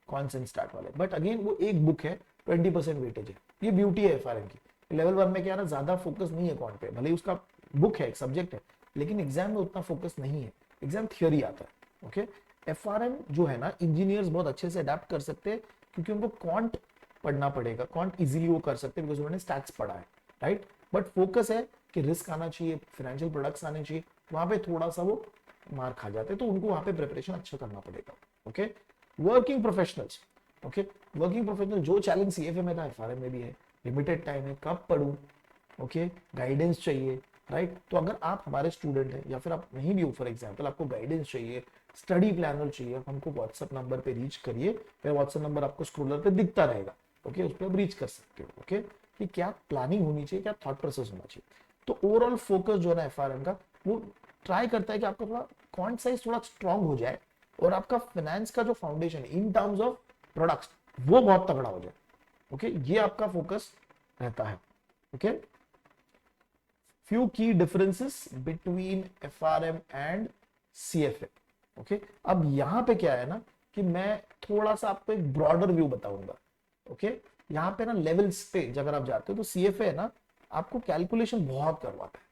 क्वांट्स एंड स्टैट वाले, बट अगेन वो एक बुक है, 20% वेटेज है, ये ब्यूटी है एफआरएम की। लेवल 1 में क्या है ना, ज्यादा फोकस नहीं है क्वांट पे, भले ही उसका बुक है, एक सब्जेक्ट है, लेकिन एग्जाम में उतना फोकस नहीं है, एग्जाम थियोरी आता है, ओके। एफआरएम जो है ना, इंजीनियर्स बहुत अच्छे से अडेप्ट कर सकते हैं, क्योंकि उनको क्वांट पढ़ना पड़ेगा, क्वांट इजीली वो कर सकते हैं बिकॉज उन्होंने स्टैट्स पढ़ा है, राइट। बट फोकस है कि रिस्क आना चाहिए, फाइनेंशियल प्रोडक्ट्स आने चाहिए, वहां पे थोड़ा सा वो मार खा जाते हैं, तो उनको वहां पे प्रिपरेशन अच्छा करना पड़ेगा, okay. Working professionals, okay, working professional जो चैलेंज सीएफए में था एफआरएम में भी है, लिमिटेड टाइम है, कब पढ़ूं, ओके, गाइडेंस चाहिए, राइट। तो अगर आप हमारे स्टूडेंट हैं या फिर आप नहीं भी हो, फॉर एग्जांपल आपको गाइडेंस चाहिए, स्टडी प्लानर चाहिए, हमको व्हाट्सएप नंबर पे रीच करिए, मेरा व्हाट्सएप नंबर आपको स्क्रोलर पे दिखता रहेगा, ओके, उस पर आप रीच कर सकते हो, ओके, कि क्या प्लानिंग होनी चाहिए, क्या थॉट प्रोसेस होना चाहिए। तो ओवरऑल फोकस जो है ना एफआरएम का, वो ट्राई करता है कि आपका थोड़ा क्वांट साइज थोड़ा स्ट्रांग हो जाए, और आपका फाइनेंस का जो foundation in terms of products वो बहुत तगड़ा हो जाए, ओके। ये आपका फोकस रहता है, okay. Few key differences between FRM and CFA, okay. अब यहां पे क्या है ना, कि मैं थोड़ा सा आपको एक ब्रॉडर व्यू बताऊंगा, ओके। यहाँ पे ना लेवल्स पे अगर आप जाते हो तो सीएफए है ना, आपको कैलकुलेशन बहुत करवाता है,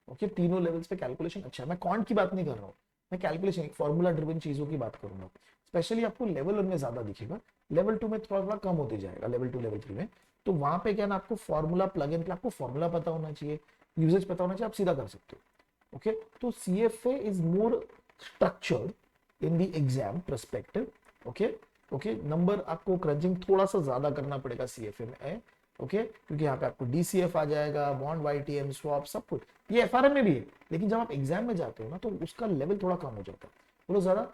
ओके। तीनों लेवल्स पे कैलकुलेशन अच्छा है, मैं क्वांट की बात नहीं कर रहा हूँ, मैं कैलकुलेशन एक फॉर्मूला ड्रिवन चीजों की बात करूंगा। स्पेशली आपको लेवल 1 में ज्यादा दिखेगा, लेवल 2 में थोड़ा थोड़ा कम होते जाएगा, लेवल 2 लेवल 3 में। तो वहां पे क्या ना, आपको फॉर्मूला प्लग इन, आपको फॉर्मूला पता होना चाहिए, यूजेज पता होना चाहिए, आप सीधा कर सकते हो, ओके। तो CFA is more structured in the exam perspective, okay, okay. Number आपको क्रंचिंग थोड़ा सा ज्यादा करना पड़ेगा सीएफए में, ओके, क्योंकि यहाँ पे आपको डीसीएफ आ जाएगा, बॉन्ड वाईटीएम स्वैप सब कुछ, ये एफआरएम में भी है, लेकिन जब आप एग्जाम में जाते हो ना तो उसका लेवल थोड़ा कम हो जाता है। वो लोग ज्यादा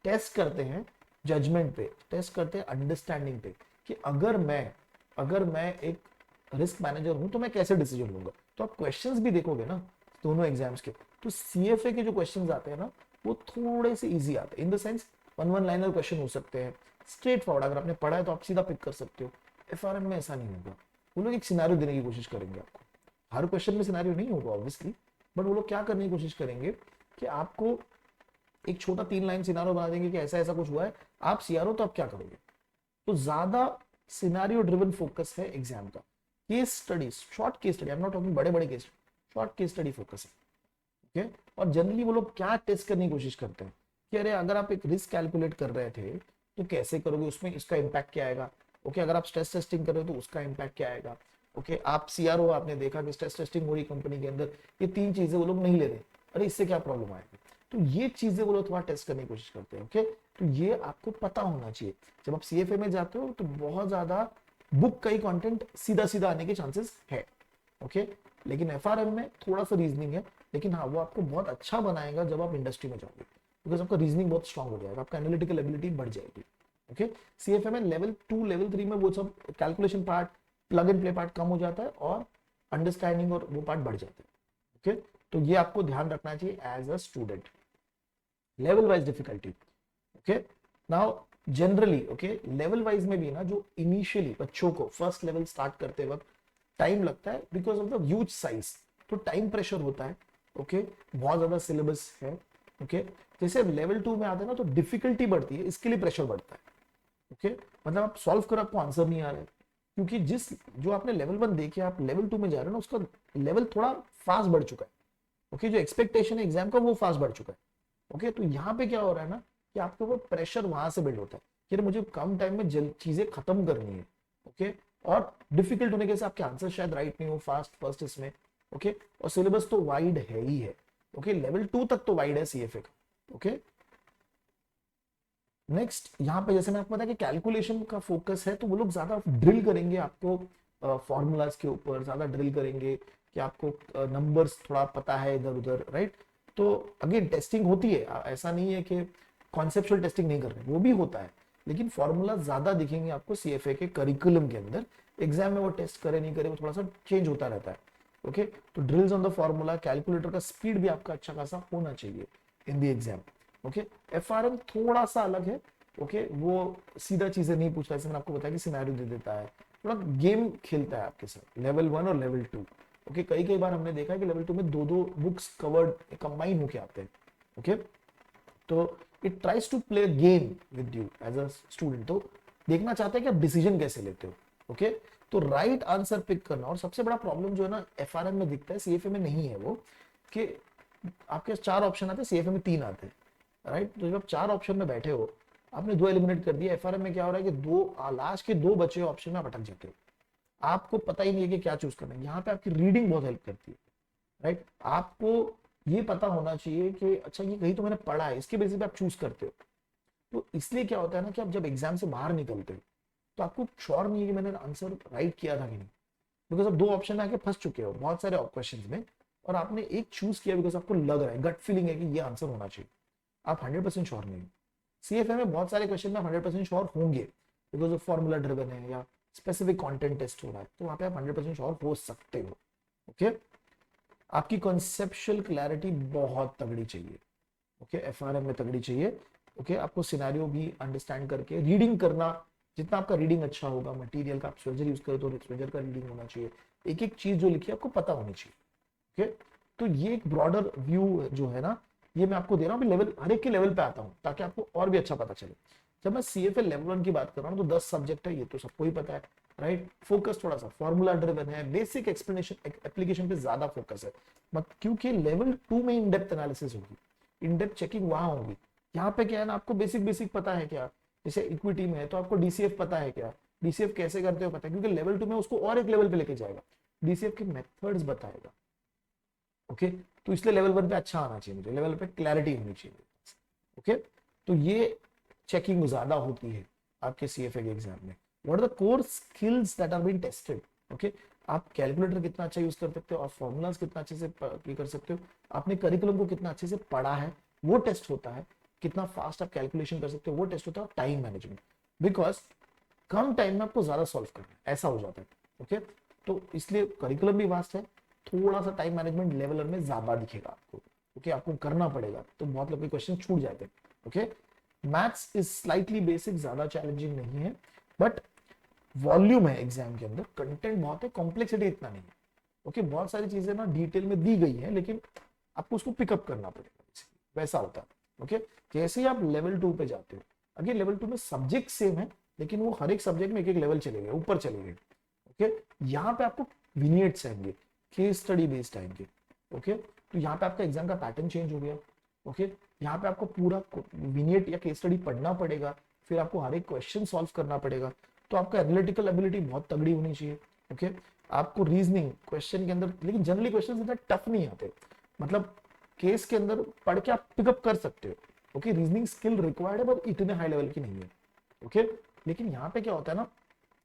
टेस्ट करते हैं जजमेंट पे, टेस्ट करते हैं अंडरस्टैंडिंग पे, कि अगर मैं एक रिस्क मैनेजर हूं तो मैं कैसे डिसीजन लूंगा। तो आप क्वेश्चंस भी देखोगे ना दोनों एग्जाम्स के, तो सीएफए के जो क्वेश्चंस आते हैं ना वो थोड़े से इजी आते हैं, in the sense one liner question हो सकते हैं, स्ट्रेट फॉरवर्ड, अगर आपने पढ़ा है तो आप सीधा पिक कर सकते हो। एफआरएम में ऐसा नहीं होगा, वो लोग एक सिनेरियो देने की कोशिश करेंगे आपको, हर क्वेश्चन में सिनेरियो नहीं होगा ऑब्वियसली, बट वो लोग क्या करने की कोशिश करेंगे कि आपको एक छोटा 3 लाइन सिनेरियो बना देंगे कि ऐसा ऐसा कुछ हुआ है, आप सीआरओ तो आप क्या करोगे। तो ज्यादा सिनेरियो ड्रिवन फोकस है एग्जाम का। Case study, short case study, I am not talking बड़े बड़े case, short case study focus है। ओके, और जनरली वो लोग क्या टेस्ट करने की कोशिश करते हैं कि अरे अगर आप एक रिस्क कैलकुलेट कर रहे थे तो कैसे करोगे, उसमें इसका इम्पैक्ट क्या आएगा। ओके, अगर आप स्ट्रेस टेस्टिंग कर रहे हो तो उसका इम्पैक्ट क्या आएगा। ओके, आप सीआरओ, आपने देखा कि स्ट्रेस टेस्टिंग हो रही कंपनी के अंदर, ये 3 चीजें वो लोग नहीं ले रहे, अरे इससे क्या प्रॉब्लम आएगी। तो ये चीजें वो लोग थोड़ा टेस्ट करने की कोशिश करते हैं। ओके, तो ये आपको पता होना चाहिए। जब आप सीएफए में जाते हो तो बहुत ज्यादा बुक का ही कंटेंट सीधा सीधा आने के चांसेस है। ओके, लेकिन एफआरएम में थोड़ा सा रीजनिंग है, लेकिन हाँ वो आपको बहुत अच्छा बनाएगा जब आप इंडस्ट्री में जाओगे, बिकॉज आपका रीजनिंग बहुत स्ट्रांग हो जाएगा, आपका एनालिटिकल एबिलिटी बढ़ जाएगी। ओके, सीएफए में लेवल 2 लेवल 3 में वो सब calculation part, plug and play part कम हो जाता है और अंडरस्टैंडिंग और वो पार्ट बढ़ जाता है। ओके, तो ये आपको ध्यान रखना चाहिए as a student. Level wise difficulty, okay, now generally okay level wise में भी ना जो इनिशियली बच्चों को फर्स्ट लेवल स्टार्ट करते वक्त टाइम लगता है because of the huge size, तो टाइम प्रेशर होता है। ओके, बहुत ज्यादा सिलेबस है। ओके, जैसे लेवल 2 में आते हैं ना तो डिफिकल्टी बढ़ती है, इसके लिए प्रेशर बढ़ता है। ओके, मतलब आप सॉल्व करो आपको आंसर नहीं आ रहा है, क्योंकि जिस जो आपने लेवल 1 देखे आप लेवल 2 में जा रहे हो ना उसका लेवल थोड़ा फास्ट बढ़ चुका है। ओके, जो एक्सपेक्टेशन है एग्जाम का वो फास्ट बढ़ चुका है। ओके, तो यहाँ पे क्या हो रहा है ना कि आपके ऊपर प्रेशर वहां से बिल्ड होता है कि मुझे कम टाइम में जल्द चीजें खत्म करनी है। ओके, और डिफिकल्ट होने के से आपके आंसर शायद राइट नहीं हो फास्ट फर्स्ट इसमें। ओके, और सिलेबस तो वाइड है ही है। ओके, लेवल 2 तक तो वाइड है सीएफए का। ओके, नेक्स्ट यहाँ पे जैसे मैं आपको बताया कि कैलकुलेशन का फोकस है, तो वो लोग ज्यादा ड्रिल करेंगे आपको फॉर्मूलाज के ऊपर, ज्यादा ड्रिल करेंगे कि आपको नंबर्स थोड़ा पता है इधर उधर, राइट। तो अगेन टेस्टिंग होती है, ऐसा नहीं है कि कॉन्सेप्चुअल टेस्टिंग नहीं कर रहे, वो भी होता है, लेकिन फॉर्मूला ज्यादा दिखेंगे आपको सीएफए के करिकुलम के अंदर। एग्जाम में वो टेस्ट करे नहीं करे वो थोड़ा सा चेंज होता रहता है। ओके, तो drills on the formula, calculator का स्पीड भी आपका अच्छा खासा होना चाहिए in the exam. Okay, FRM थोड़ा सा अलग है। ओके, वो सीधा चीजें नहीं पूछता, जैसे मैंने आपको बताया कि सिनेरियो दे देता है, थोड़ा गेम खेलता है आपके साथ, लेवल 1 और लेवल 2। ओके, कई कई बार हमने देखा है कि लेवल 2 में दो दो बुक्स कवर्ड कंबाइन होके आते हैं। ओके, तो it tries to play game with you as a student, तो देखना चाहते हैं कि आप डिसीजन कैसे लेते हो। ओके, तो राइट आंसर पिक करना, और सबसे बड़ा प्रॉब्लम जो है ना एफआरएम में दिखता है, सीएफए में नहीं है वो, कि आपके 4 ऑप्शन आते हैं, सीएफए में 3 आते हैं, राइट। तो जब आप 4 ऑप्शन में बैठे हो, आपने 2 एलिमिनेट कर दिया, एफआरएम में क्या हो रहा है कि लास्ट के 2 बचे ऑप्शन में आप अटक जाते हो, आपको पता ही नहीं है कि क्या चूज करना है। यहाँ पे आपकी रीडिंग बहुत हेल्प करती है, राइट। आपको ये पता होना चाहिए कि अच्छा ये कहीं तो मैंने पढ़ा है, इसके बेसिस पे आप चूज करते हो। तो इसलिए क्या होता है ना कि आप जब एग्जाम से बाहर निकलते हो तो आपको श्योर नहीं है कि मैंने आंसर राइट किया था कि नहीं, बिकॉज आप 2 ऑप्शन में आके फंस चुके हो बहुत सारे क्वेश्चन में, और आपने एक चूज किया बिकॉज आपको लग रहा है, गट फीलिंग है कि ये आंसर होना चाहिए, आप 100% श्योर नहीं हो। सीएफए में बहुत सारे क्वेश्चन में 100% श्योर होंगे बिकॉज ऑफ फॉर्मूला ड्रिवन है या स्पेसिफिक कंटेंट टेस्ट हो रहा है, तो वहां पे आप 100% श्योर हो सकते हो। ओके, आपकी कॉन्सेप्चुअल क्लैरिटी बहुत तगड़ी चाहिए। ओके, एफआरएम में तगड़ी चाहिए। ओके, आपको सिनेरियो भी अंडरस्टैंड करके रीडिंग करना, जितना आपका रीडिंग अच्छा होगा, मटेरियल का आप स्वेजर यूज करें तो स्वेजर का रीडिंग होना चाहिए, एक एक चीज जो लिखी है आपको पता होनी चाहिए। ओके, तो ये एक ब्रॉडर व्यू जो है ना, ये मैं आपको दे रहा हूँ, लेवल हर एक के लेवल पे आता हूँ ताकि आपको और भी अच्छा पता चले। जब मैं सीएफए लेवल 1 की बात कर रहा हूँ तो 10 सब्जेक्ट है, ये तो सबको ही पता है, राइट। फोकस थोड़ा सा फॉर्मूला ड्रिवन है, बेसिक एक्सप्लेनेशन एप्लीकेशन पे ज्यादा फोकस है, मत क्योंकि लेवल 2 में इन डेप्थ एनालिसिस होगी, इन डेप्थ चेकिंग वहां होगी। यहाँ पे क्या है ना, आपको बेसिक बेसिक पता है क्या, जैसे इक्विटी में है तो आपको डीसीएफ पता है क्या, डीसीएफ कैसे करते हो पता है, क्योंकि लेवल 2 में उसको और एक लेवल पे लेके जाएगा, डीसीएफ के मेथड्स बताएगा। ओके, तो इसलिए लेवल 1 पे अच्छा आना चाहिए, मुझे लेवल पे क्लैरिटी होनी चाहिए। ओके, तो ये चेकिंग ज्यादा होती है आपके सीएफए के एग्जाम में। What are the core skills that are being tested. Okay, आप कैलकुलेटर कितना अच्छा यूज कर सकते हो, आप फॉर्मूलाज कितना अच्छे से कर सकते हो, आपने करिकुलम को कितना अच्छे से पढ़ा है वो टेस्ट होता है, कितना फास्ट आप कैलकुलेशन कर सकते हो वो टेस्ट होता है, टाइम मैनेजमेंट, बिकॉज कम टाइम में आपको ज्यादा सॉल्व करना है, ऐसा हो जाता है। ओके, तो इसलिए करिकुलम भी वास्ट है, थोड़ा सा टाइम मैनेजमेंट लेवल 1 में ज्यादा दिखेगा आपको। ओके, आपको करना पड़ेगा, तो बहुत लोग के क्वेश्चन छूट जाते हैं। Okay, maths is slightly basic, ज्यादा चैलेंजिंग नहीं है, बट वॉल्यूम है एग्जाम के अंदर, कंटेंट बहुत है, कॉम्प्लेक्सिटी इतना नहीं है। ओके, बहुत सारी चीजें ना डिटेल में दी गई है, लेकिन आपको उसको पिकअप करना पड़ेगा, वैसा होता है। ओके, जैसे ही आप लेवल 2 पे जाते हो, अगर लेवल 2 में सब्जेक्ट सेम है, लेकिन वो हर एक सब्जेक्ट में एक एक लेवल चले गए, ऊपर चले गए। ओके, यहाँ पे आपको विनियट्स आएंगे, केस स्टडी बेस्ड आएंगे। ओके, तो यहाँ पे आपका एग्जाम का पैटर्न चेंज हो गया। ओके, यहाँ पे आपको पूरा विनियट या केस स्टडी पढ़ना पड़ेगा, फिर आपको हर एक क्वेश्चन सॉल्व करना पड़ेगा, तो आपका एनालिटिकल एबिलिटी बहुत तगड़ी होनी चाहिए। ओके, आपको रीजनिंग क्वेश्चन के अंदर, लेकिन जनरली क्वेश्चन इतना टफ नहीं आते, मतलब केस के अंदर पढ़ के आप पिकअप कर सकते हो। ओके, रीजनिंग स्किल रिक्वायर्ड है, पर इतने हाई लेवल की नहीं है। ओके, लेकिन यहाँ पे क्या होता है ना,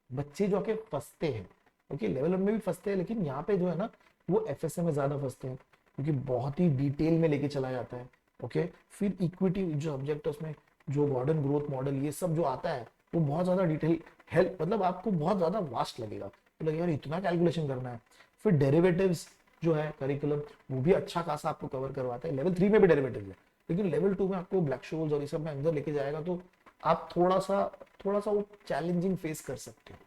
बच्चे जो आके फंसते हैं, ओके, लेवल 1 में भी फंसते हैं, लेकिन यहाँ पे जो है ना, वो एफएसए में ज्यादा फंसते हैं, क्योंकि बहुत ही डिटेल में लेके चला जाता है। ओके, फिर इक्विटी जो सब्जेक्ट है उसमें जो गॉर्डन ग्रोथ मॉडल ये सब जो आता है, वो बहुत ज्यादा डिटेल हेल्प, मतलब आपको बहुत ज्यादा वास्ट लगेगा, तो यार इतना कैलकुलेशन करना है। फिर डेरिवेटिव्स जो है करिकुलम, वो भी अच्छा खासा आपको कवर करवाता है। लेवल 3 में भी डेरिवेटिव्स है, लेकिन लेवल 2 में आपको ब्लैक शोल्स और ये सब में अंदर लेके जाएगा, तो आप थोड़ा सा वो चैलेंजिंग फेस कर सकते हो।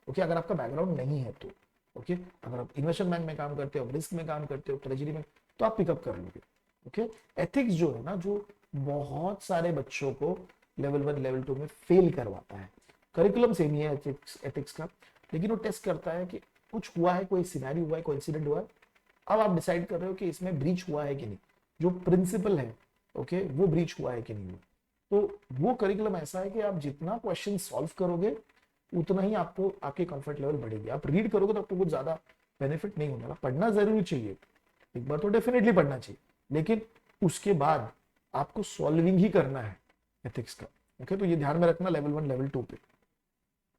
ओके, अगर आपका बैकग्राउंड नहीं है तो। ओके, अगर आप इन्वेस्टमेंट बैंक में काम करते हो, रिस्क में काम करते हो, ट्रेजरी में, तो आप पिकअप कर लोगे। ओके, एथिक्स जो है ना, जो बहुत सारे बच्चों को लेवल 1 लेवल 2 में फेल करवाता है। करिकुलम सेम ही है एथिक्स का, लेकिन वो टेस्ट करता है कि कुछ हुआ है, कोई सिनेरियो हुआ है, कोई इंसिडेंट हुआ है, अब आप डिसाइड कर रहे हो कि इसमें ब्रीच हुआ है कि नहीं, जो प्रिंसिपल है, ओके, वो ब्रीच हुआ है कि नहीं हुआ। तो वो करिकुलम ऐसा है कि आप जितना क्वेश्चन सॉल्व करोगे, उतना ही आपको आपकी कंफर्ट लेवल बढ़ेगी। आप रीड करोगे तो आपको कुछ ज्यादा बेनिफिट नहीं होने वाला। पढ़ना जरूरी चाहिए, एक बार तो डेफिनेटली पढ़ना चाहिए, लेकिन उसके बाद आपको सॉल्विंग ही करना है एथिक्स का। ओके, तो ये ध्यान में रखना लेवल 1 लेवल 2 पे।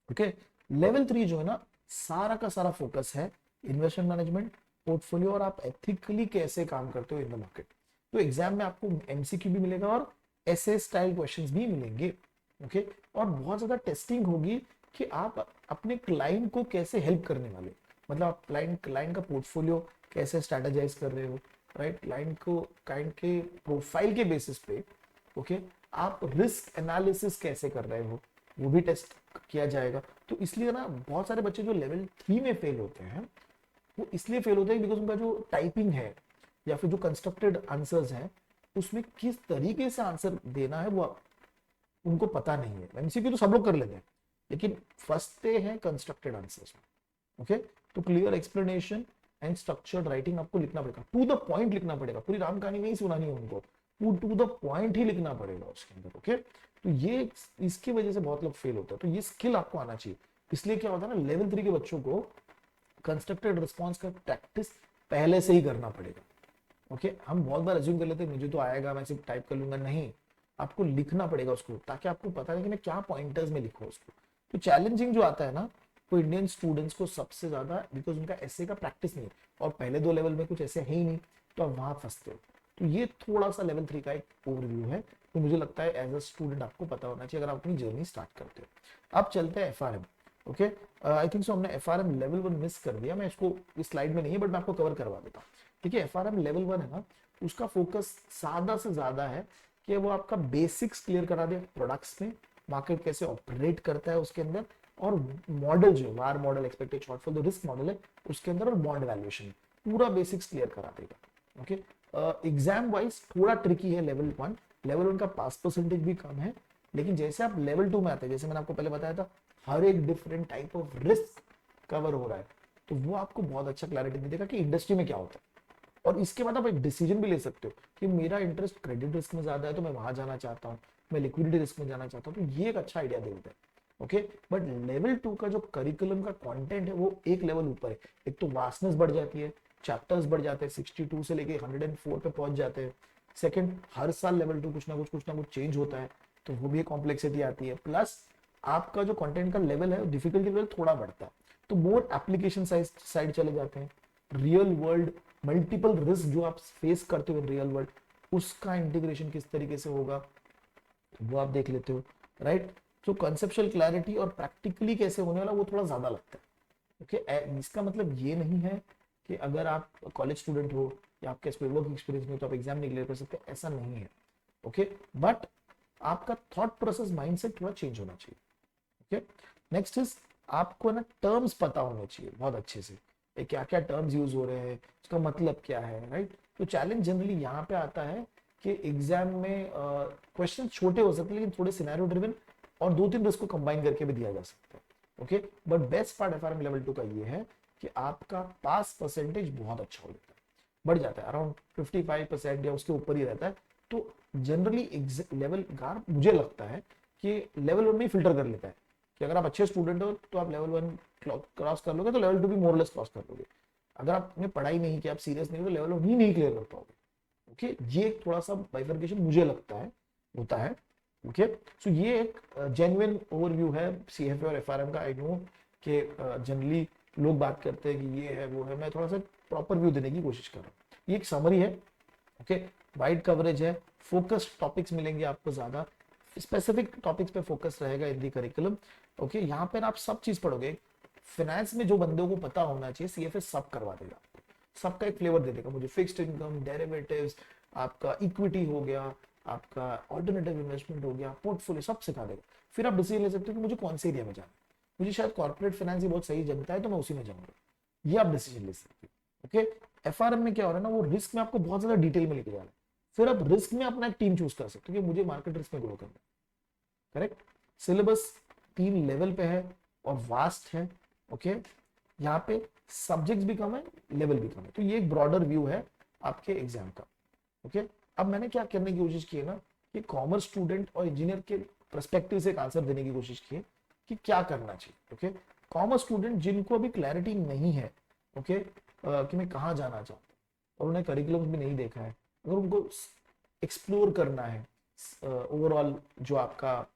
ओके, लेवल 3 जो है ना, सारा का सारा फोकस है इन्वेस्टमेंट मैनेजमेंट, पोर्टफोलियो, और आप एथिकली कैसे काम करते हो इन द मार्केट। तो एग्जाम में आपको एमसीक्यू भी मिलेगा और एसए स्टाइल क्वेश्चंस भी मिलेंगे। ओके, और बहुत ज्यादा टेस्टिंग होगी कि आप अपने क्लाइंट को कैसे हेल्प करने वाले, मतलब आप क्लाइंट का पोर्टफोलियो कैसे स्ट्रेटेजाइज कर रहे हो, राइट, क्लाइंट के प्रोफाइल के बेसिस पे। ओके, आप रिस्क एनालिसिस कैसे कर रहे हो, वो भी टेस्ट किया जाएगा। तो इसलिए ना बहुत सारे बच्चे जो लेवल 3 में फेल होते हैं, वो इसलिए फेल होते हैं बिकॉज उनका जो टाइपिंग है या फिर जो कंस्ट्रक्टेड आंसर्स हैं, उसमें किस तरीके से आंसर देना है वो उनको पता नहीं है। एमसीक्यू तो सब लोग कर लेते हैं, लेकिन फंसते हैं कंस्ट्रक्टेड आंसर्स में। ओके, तो clear explanation and structured writing आपको लिखना पड़ेगा, टू द पॉइंट लिखना पड़ेगा, पूरी राम कहानी नहीं सुनानी है उनको, टू द पॉइंट ही लिखना पड़ेगा उसके अंदर। ओके, तो ये इसकी वजह से बहुत लोग फेल होते हैं, तो ये स्किल आपको आना चाहिए। इसलिए क्या होता है ना, लेवल 3 के बच्चों को कंस्ट्रक्टेड रिस्पॉन्स का प्रैक्टिस पहले से ही करना पड़ेगा। ओके, हम बहुत बार अज्यूम कर लेते हैं मुझे तो आएगा, मैं सिर्फ टाइप कर लूंगा, नहीं, आपको लिखना पड़ेगा उसको, ताकि आपको पता है कि मैं क्या पॉइंटर्स में लिखूं उसको। तो चैलेंजिंग जो आता है ना, वो इंडियन स्टूडेंट्स को सबसे ज्यादा, बिकॉज उनका ऐसे का प्रैक्टिस नहीं है, और पहले 2 लेवल में कुछ ऐसे है ही नहीं, तो आप वहां फंसते हो। तो ये थोड़ा सा लेवल 3 का एक ओवरव्यू है, तो मुझे लगता है एज अ स्टूडेंट आपको पता होना चाहिए अगर आप अपनी जर्नी स्टार्ट करते हो। अब चलते हैं FRM. Okay, I think so हमने एफआरएम लेवल 1 मिस कर दिया, मैं इसको इस स्लाइड में नहीं है, बट मैं आपको कवर करवा देता हूँ। ठीक है, एफआरएम लेवल 1 है ना, उसका फोकस ज्यादा से ज्यादा है कि वो आपका बेसिक्स क्लियर करा दे प्रोडक्ट्स में, मार्केट कैसे ऑपरेट करता है उसके अंदर, और मॉडल जो वार मॉडल, एक्सपेक्टेड शॉर्टफॉल, जो रिस्क मॉडल है उसके अंदर, और बॉन्ड वैल्यूएशन, पूरा बेसिक्स क्लियर करा देगा। ओके, एग्जाम वाइज थोड़ा ट्रिकी है लेवल 1। लेवल 1 का पास परसेंटेज भी कम है, लेकिन जैसे आप लेवल 2 में आते हैं, जैसे मैंने आपको पहले बताया था, हर एक different type of risk cover हो रहा है, तो वो आपको बहुत अच्छा क्लैरिटी दे देगा कि इंडस्ट्री में क्या होता है। और इसके बाद आप एक डिसीजन भी ले सकते हो कि मेरा इंटरेस्ट क्रेडिट रिस्क में ज्यादा है, तो मैं वहां जाना चाहता हूँ, मैं लिक्विडिटी रिस्क में जाना चाहता हूँ, तो ये एक अच्छा आइडिया दे देता है। ओके, बट लेवल 2 का जो करिकुलम का कंटेंट है, वो एक लेवल ऊपर है। एक तो वास्टनेस बढ़ जाती है, चैप्टर्स बढ़ जाते हैं, 62 से लेके 104 पे पहुंच जाते हैं। सेकंड, हर साल लेवल 2 कुछ ना कुछ चेंज होता है, तो वो भी एक कॉम्प्लेक्सिटी आती है। प्लस आपका जो कंटेंट का लेवल है, डिफिकल्टी लेवल थोड़ा बढ़ता है, तो मोर एप्लीकेशन साइड चले जाते हैं। रियल वर्ल्ड मल्टीपल रिस्क जो आप फेस करते हो इन रियल वर्ल्ड, उसका इंटीग्रेशन किस तरीके से होगा वो आप देख लेते हो, राइट। तो कंसेप्चुअल क्लैरिटी और प्रैक्टिकली कैसे होने वाला वो थोड़ा ज्यादा लगता है। ओके, इसका मतलब ये नहीं है कि अगर आप कॉलेज स्टूडेंट हो या आपके वर्क एक्सपीरियंस में तो आप एग्जाम नहीं क्लियर कर सकते, ऐसा नहीं है। ओके, बट आपका थॉट प्रोसेस माइंडसेट थोड़ा चेंज होना चाहिए। ओके, नेक्स्ट इज आपको ना टर्म्स पता होने चाहिए बहुत अच्छे से, क्या क्या टर्म्स यूज हो रहे हैं, उसका मतलब क्या है, राइट। तो चैलेंज जनरली यहाँ पे आता है कि एग्जाम में क्वेश्चन छोटे हो सकते हैं लेकिन थोड़े सिनेरियो ड्रिवन और 2-3 रिस्क को कंबाइन करके भी दिया जा सकता है। Okay, but best part FRM level 2 का ये है कि आपका पास परसेंटेज बहुत अच्छा हो जाता है, बढ़ जाता है अराउंड 55% या उसके ऊपर ही रहता है। तो जनरली लेवल गार मुझे लगता है कि लेवल 1 में ही फिल्टर कर लेता है कि अगर आप अच्छे स्टूडेंट हो तो आप लेवल 1 क्रॉस कर लोगे तो लेवल 2 भी मोरलेस क्रॉस कर लोगे। अगर आपने पढ़ाई नहीं की, आप सीरियस नहीं हो तो लेवल 1 ही नहीं क्लियर कर पाओगे। ओके, ये एक थोड़ा सा बाइफर्केशन मुझे लगता है होता है। ओके, सो ये एक जेन्युइन ओवरव्यू है सीएफए और एफआरएम का। आई नो कि जनरली लोग बात करते हैं कि ये है वो है, मैं थोड़ा सा प्रॉपर व्यू देने की कोशिश कर रहा हूँ। ये एक समरी है। ओके, वाइड कवरेज है, फोकस्ड टॉपिक्स मिलेंगे आपको, ज्यादा स्पेसिफिक टॉपिक्स पे फोकस रहेगा इन दी करिकुलम। ओके, यहाँ पे आप सब चीज पढ़ोगे। फाइनेंस में जो बंदों को पता होना चाहिए सीएफए सब करवा देगा, सबका एक फ्लेवर दे देगा मुझे। फिक्स्ड इनकम, डेरिवेटिव्स, आपका इक्विटी हो गया, आपका ऑल्टरनेटिव इन्वेस्टमेंट हो गया, पोर्टफोलियो, सब सिखा देगा। फिर आप डिसीजन ले सकते हो कि मुझे कौन से एरिया में जाना है। मुझे शायद कॉर्पोरेट फाइनेंस ही बहुत सही जमता है तो मैं उसी में जाऊंगा, ये आप डिसीजन ले सकते हो। ओके, एफआरएम में क्या हो रहा है ना, वो रिस्क में आपको बहुत ज्यादा डिटेल में लेके जा रहा है। फिर आप रिस्क में अपना एक टीम चूज कर सकते हो कि मुझे मार्केट रिस्क में ग्रो करना है। करेक्ट, सिलेबस 3 लेवल पे है और वास्ट है। ओके, यहाँ पे सब्जेक्ट्स भी कम है, लेवल भी कम है, तो ये एक ब्रॉडर व्यू है आपके एग्जाम का। ओके, अब मैंने क्या करने की कोशिश की है ना कि कॉमर्स स्टूडेंट और इंजीनियर के पर्सपेक्टिव से एक आंसर देने की कोशिश की है कि क्या करना चाहिए। ओके, कॉमर्स स्टूडेंट जिनको अभी क्लैरिटी नहीं है, ओके, कि मैं कहाँ जाना चाहता हूँ और उन्हें करिकुलम भी नहीं देखा है, अगर उनको एक्सप्लोर करना है ओवरऑल जो आपका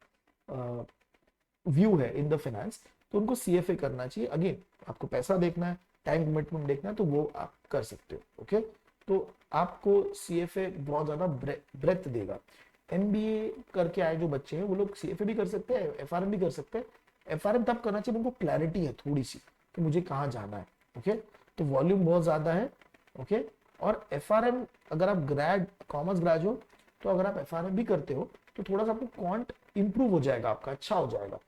व्यू है इन द फाइनेंस, तो उनको सीएफए करना चाहिए। अगेन आपको पैसा देखना है, टाइम कमिटमेंट देखना है, तो वो आप कर सकते हो। ओके, तो आपको सीएफए बहुत ज्यादा ब्रेथ देगा। एमबीए करके आए जो बच्चे हैं वो लोग सीएफए भी कर सकते हैं, एफआरएम भी कर सकते हैं। एफआरएम तब करना चाहिए उनको क्लैरिटी है थोड़ी सी कि मुझे कहाँ जाना है। ओके, तो वॉल्यूम बहुत ज्यादा है। ओके, और एफआरएम अगर आप कॉमर्स ग्रेड हो तो अगर आप एफआरएम भी करते हो तो थोड़ा सा आपको क्वांट इंप्रूव हो जाएगा, आपका अच्छा हो जाएगा।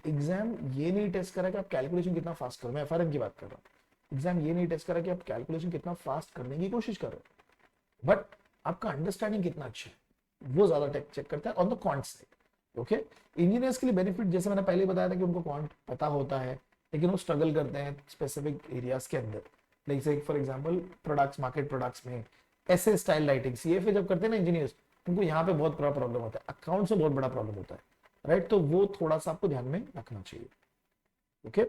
एग्जाम ये नहीं टेस्ट करा कि आप कैलकुलेशन कितना फास्ट करो, मैं एफआरएम की बात कर रहा हूँ। एग्जाम ये नहीं टेस्ट करा कि आप कैलकुलेशन कितना फास्ट करने की कोशिश कर रहे हो, बट आपका अंडरस्टैंडिंग कितना अच्छा है वो ज्यादा चेक करता है on the quant side. Okay, engineers के लिए बेनिफिट जैसे मैंने पहले बताया था कि उनको क्वांट पता होता है लेकिन वो स्ट्रगल करते हैं स्पेसिफिक एरियाज के अंदर, लाइक से for example products, market products में ऐसे स्टाइल राइटिंग सीएफए जब करते हैं ना इंजीनियर्स, उनको यहाँ पे बहुत बड़ा प्रॉब्लम होता है, अकाउंट से बहुत बड़ा प्रॉब्लम होता है, राइट। तो वो थोड़ा सा आपको ध्यान में रखना चाहिए। ओके,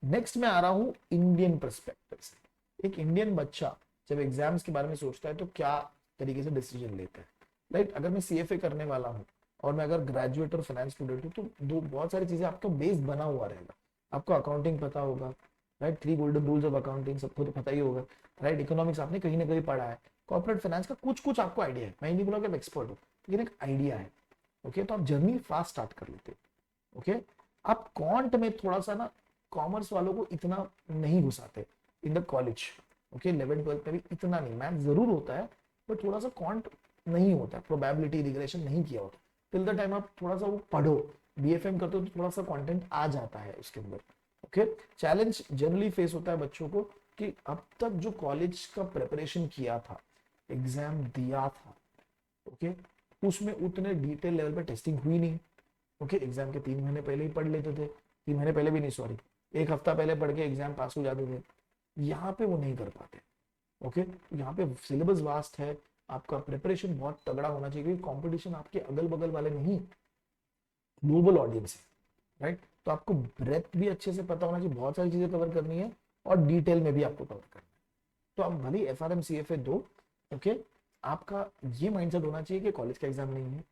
नेक्स्ट मैं आ रहा हूं इंडियन पर्सपेक्टिव से। एक इंडियन बच्चा जब एग्जाम्स के बारे में सोचता है तो क्या तरीके से डिसीजन लेता है, राइट। अगर मैं सीएफए करने वाला हूं और मैं अगर ग्रेजुएट और फाइनेंस स्टूडेंट हूं तो दो बहुत सारी चीजें आपका बेस बना हुआ रहेगा। आपको अकाउंटिंग पता होगा, right, 3 golden rules of accounting सबको तो पता ही होगा, राइट। इकोनॉमिक्स आपने कहीं ना कहीं पढ़ा है, कॉर्पोरेट फाइनेंस का कुछ कुछ आपको आइडिया है, मैं नहीं बोला कि आप एक्सपर्ट हो लेकिन एक आइडिया है। ओके, तो आप जर्नी फास्ट स्टार्ट कर लेते हो। ओके, आप क्वांट में थोड़ा सा ना कॉमर्स वालों को इतना नहीं घुसाते इन द कॉलेज। ओके, 11-12 में भी इतना नहीं, मैथ जरूर होता है बट थोड़ा सा क्वांट नहीं होता, प्रोबेबिलिटी रिग्रेशन नहीं किया होता। टिल द टाइम आप थोड़ा सा वो पढ़ो, बीएफएम करते हो तो थोड़ा सा कंटेंट आ जाता है उसके अंदर। ओके, चैलेंज जनरली फेस होता है बच्चों को कि अब तक जो कॉलेज का प्रिपरेशन किया था, एग्जाम दिया था, ओके, उसमें उतने डिटेल लेवल पे टेस्टिंग हुई नहीं। ओके, एग्जाम के 3 महीने पहले ही पढ़ लेते थे, 3 महीने पहले भी नहीं, सॉरी, एक हफ्ता पहले पढ़ के एग्जाम पास हो जाते थे, यहाँ पे वो नहीं कर पाते। ओके, यहाँ पे सिलेबस वास्ट है, आपका प्रिपरेशन बहुत तगड़ा होना चाहिए क्योंकि कंपटीशन आपके अगल बगल वाले नहीं, ग्लोबल ऑडियंस है, राइट। तो आपको ब्रेथ भी अच्छे से पता होना चाहिए, बहुत सारी चीजें कवर करनी है और डिटेल में भी आपको कवर करना है। तो आप भले एफआरएम सीएफए दो, ओके, आपका ये माइंडसेट होना चाहिए कि कॉलेज का एग्जाम नहीं है।